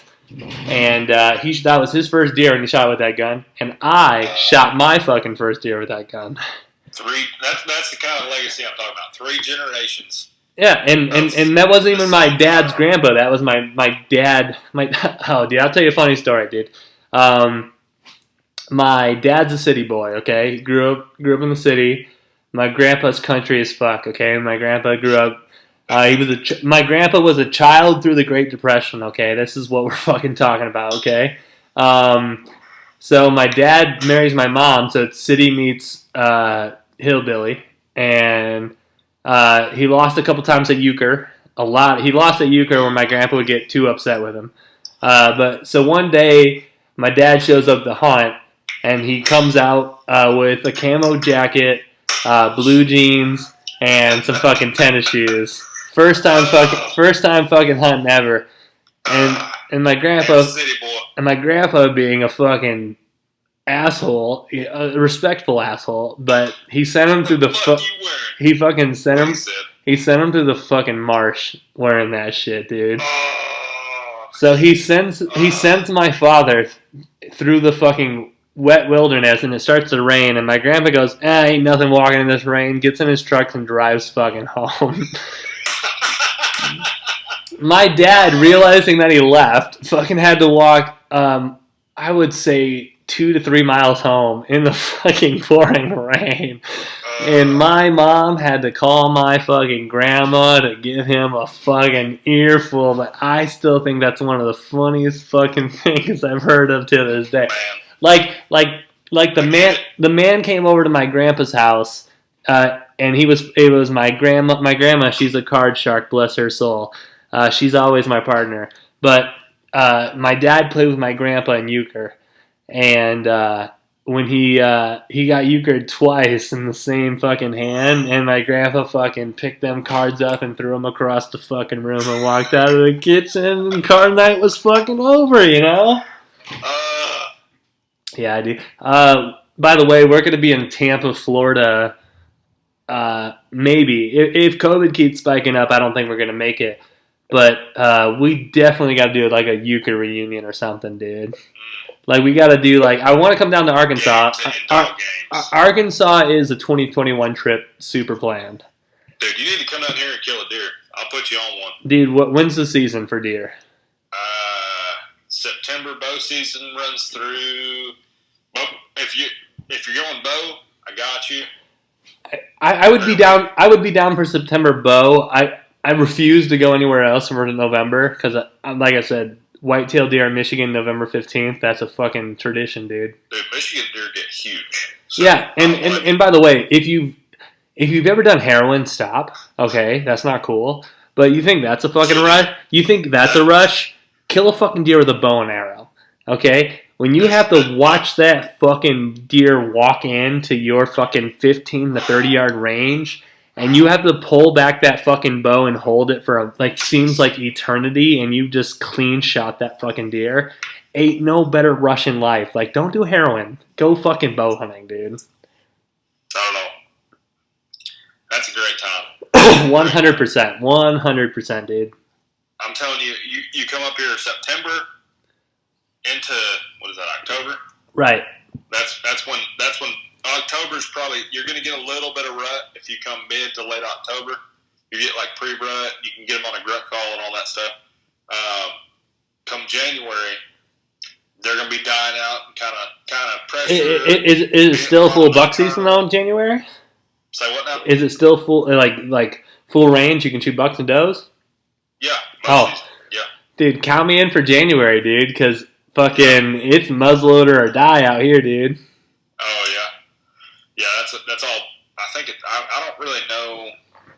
And that was his first deer, and he shot with that gun. And I shot my fucking first deer with that gun. That's the kind of legacy I'm talking about. 3 generations. Yeah, and that wasn't even my dad's grandpa. That was my dad. Oh, dude, I'll tell you a funny story, dude. My dad's a city boy. Okay, he grew up in the city. My grandpa's country as fuck. Okay, my grandpa grew up. My grandpa was a child through the Great Depression. Okay, this is what we're fucking talking about. Okay, so my dad marries my mom, so it's city meets hillbilly, and. He lost a couple times at euchre. A lot. He lost at euchre where my grandpa would get too upset with him. But so one day, my dad shows up to hunt, and he comes out with a camo jacket, blue jeans, and some fucking tennis shoes. First time fucking hunting ever. And my grandpa being a fucking asshole, a respectful asshole, but he sent him through the he sent him through the fucking marsh wearing that shit, dude. So he sends my father through the fucking wet wilderness, and it starts to rain, and my grandpa goes, ain't nothing walking in this rain, gets in his truck and drives fucking home. My dad, realizing that he left, fucking had to walk I would say 2 to 3 miles home in the fucking pouring rain. And my mom had to call my fucking grandma to give him a fucking earful, but I still think that's one of the funniest fucking things I've heard of to this day. Like the man came over to my grandpa's house, and it was my grandma, she's a card shark, bless her soul. She's always my partner. But my dad played with my grandpa in euchre. And when he got euchred twice in the same fucking hand, and my grandpa fucking picked them cards up and threw them across the fucking room and walked out of the kitchen, and card night was fucking over, Yeah, I do. By the way, we're going to be in Tampa, Florida, maybe. If COVID keeps spiking up, I don't think we're going to make it. But we definitely got to do like a euchre reunion or something, dude. Like, we got to do, I want to come down to Arkansas. Arkansas is a 2021 trip, super planned. Dude, you need to come down here and kill a deer. I'll put you on one. Dude, when's the season for deer? September bow season runs through. Well, if you're going bow, I got you. I would be down. I would be down for September bow. I refuse to go anywhere else for November because, like I said, whitetail deer in Michigan, November 15th. That's a fucking tradition, dude. Dude, Michigan deer get huge. So yeah, and by the way, if if you've ever done heroin, stop. Okay, that's not cool. But you think that's a fucking rush? You think that's a rush? Kill a fucking deer with a bow and arrow. Okay? When you have to watch that fucking deer walk into your fucking 15 to 30 yard range, and you have to pull back that fucking bow and hold it for seems like eternity, and you just clean shot that fucking deer, ain't no better rush in life. Like, don't do heroin. Go fucking bow hunting, dude. I don't know. That's a great time. 100%. 100%, dude. I'm telling you, you come up here September into October. Right. That's when October's probably, you're going to get a little bit of rut if you come mid to late October. You get like pre-rut, you can get them on a grunt call and all that stuff. Come January, they're going to be dying out and kind of pressure. Is it still full buck season though in January? Say what now? Is it still full like full range? You can shoot bucks and does? Yeah. Oh, yeah. Dude, count me in for January, dude, because fucking it's muzzleloader or die out here, dude. Oh yeah, that's all. I think I don't really know.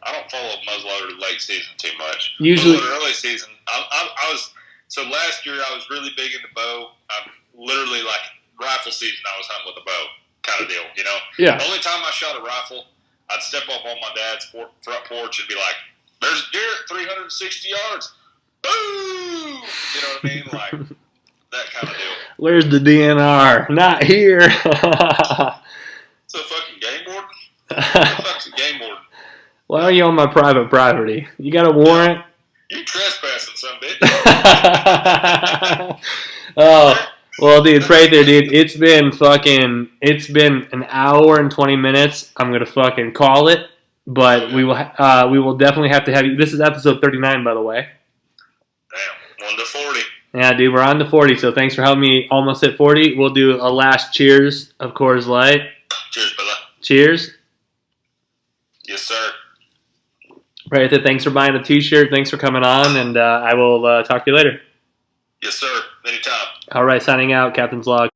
I don't follow muzzleloader late season too much. Usually muzzleloader early season. I was so last year I was really big into bow. I literally like rifle season. I was hunting with a bow kind of deal, you know. Yeah. The only time I shot a rifle, I'd step up on my dad's front porch and be like, "There's a deer at 360 yards." Boo! You know what I mean? Like that kind of deal. Where's the DNR? Not here. It's a fucking game board. What the fuck's a game board? Why are you on my private property? You got a warrant? You trespassing, some bitch. Oh, well, dude, right there, dude. It's been an hour and 20 minutes. I'm gonna fucking call it, but we will definitely have to have you. This is episode 39, by the way. Damn, 1 to 40. Yeah, dude, we're on to 40. So thanks for helping me almost hit 40. We'll do a last cheers of Coors Light. Cheers, brother. Cheers. Yes, sir. Right there. Thanks for buying the T-shirt. Thanks for coming on, and I will talk to you later. Yes, sir. Anytime. All right, signing out, Captain's Log.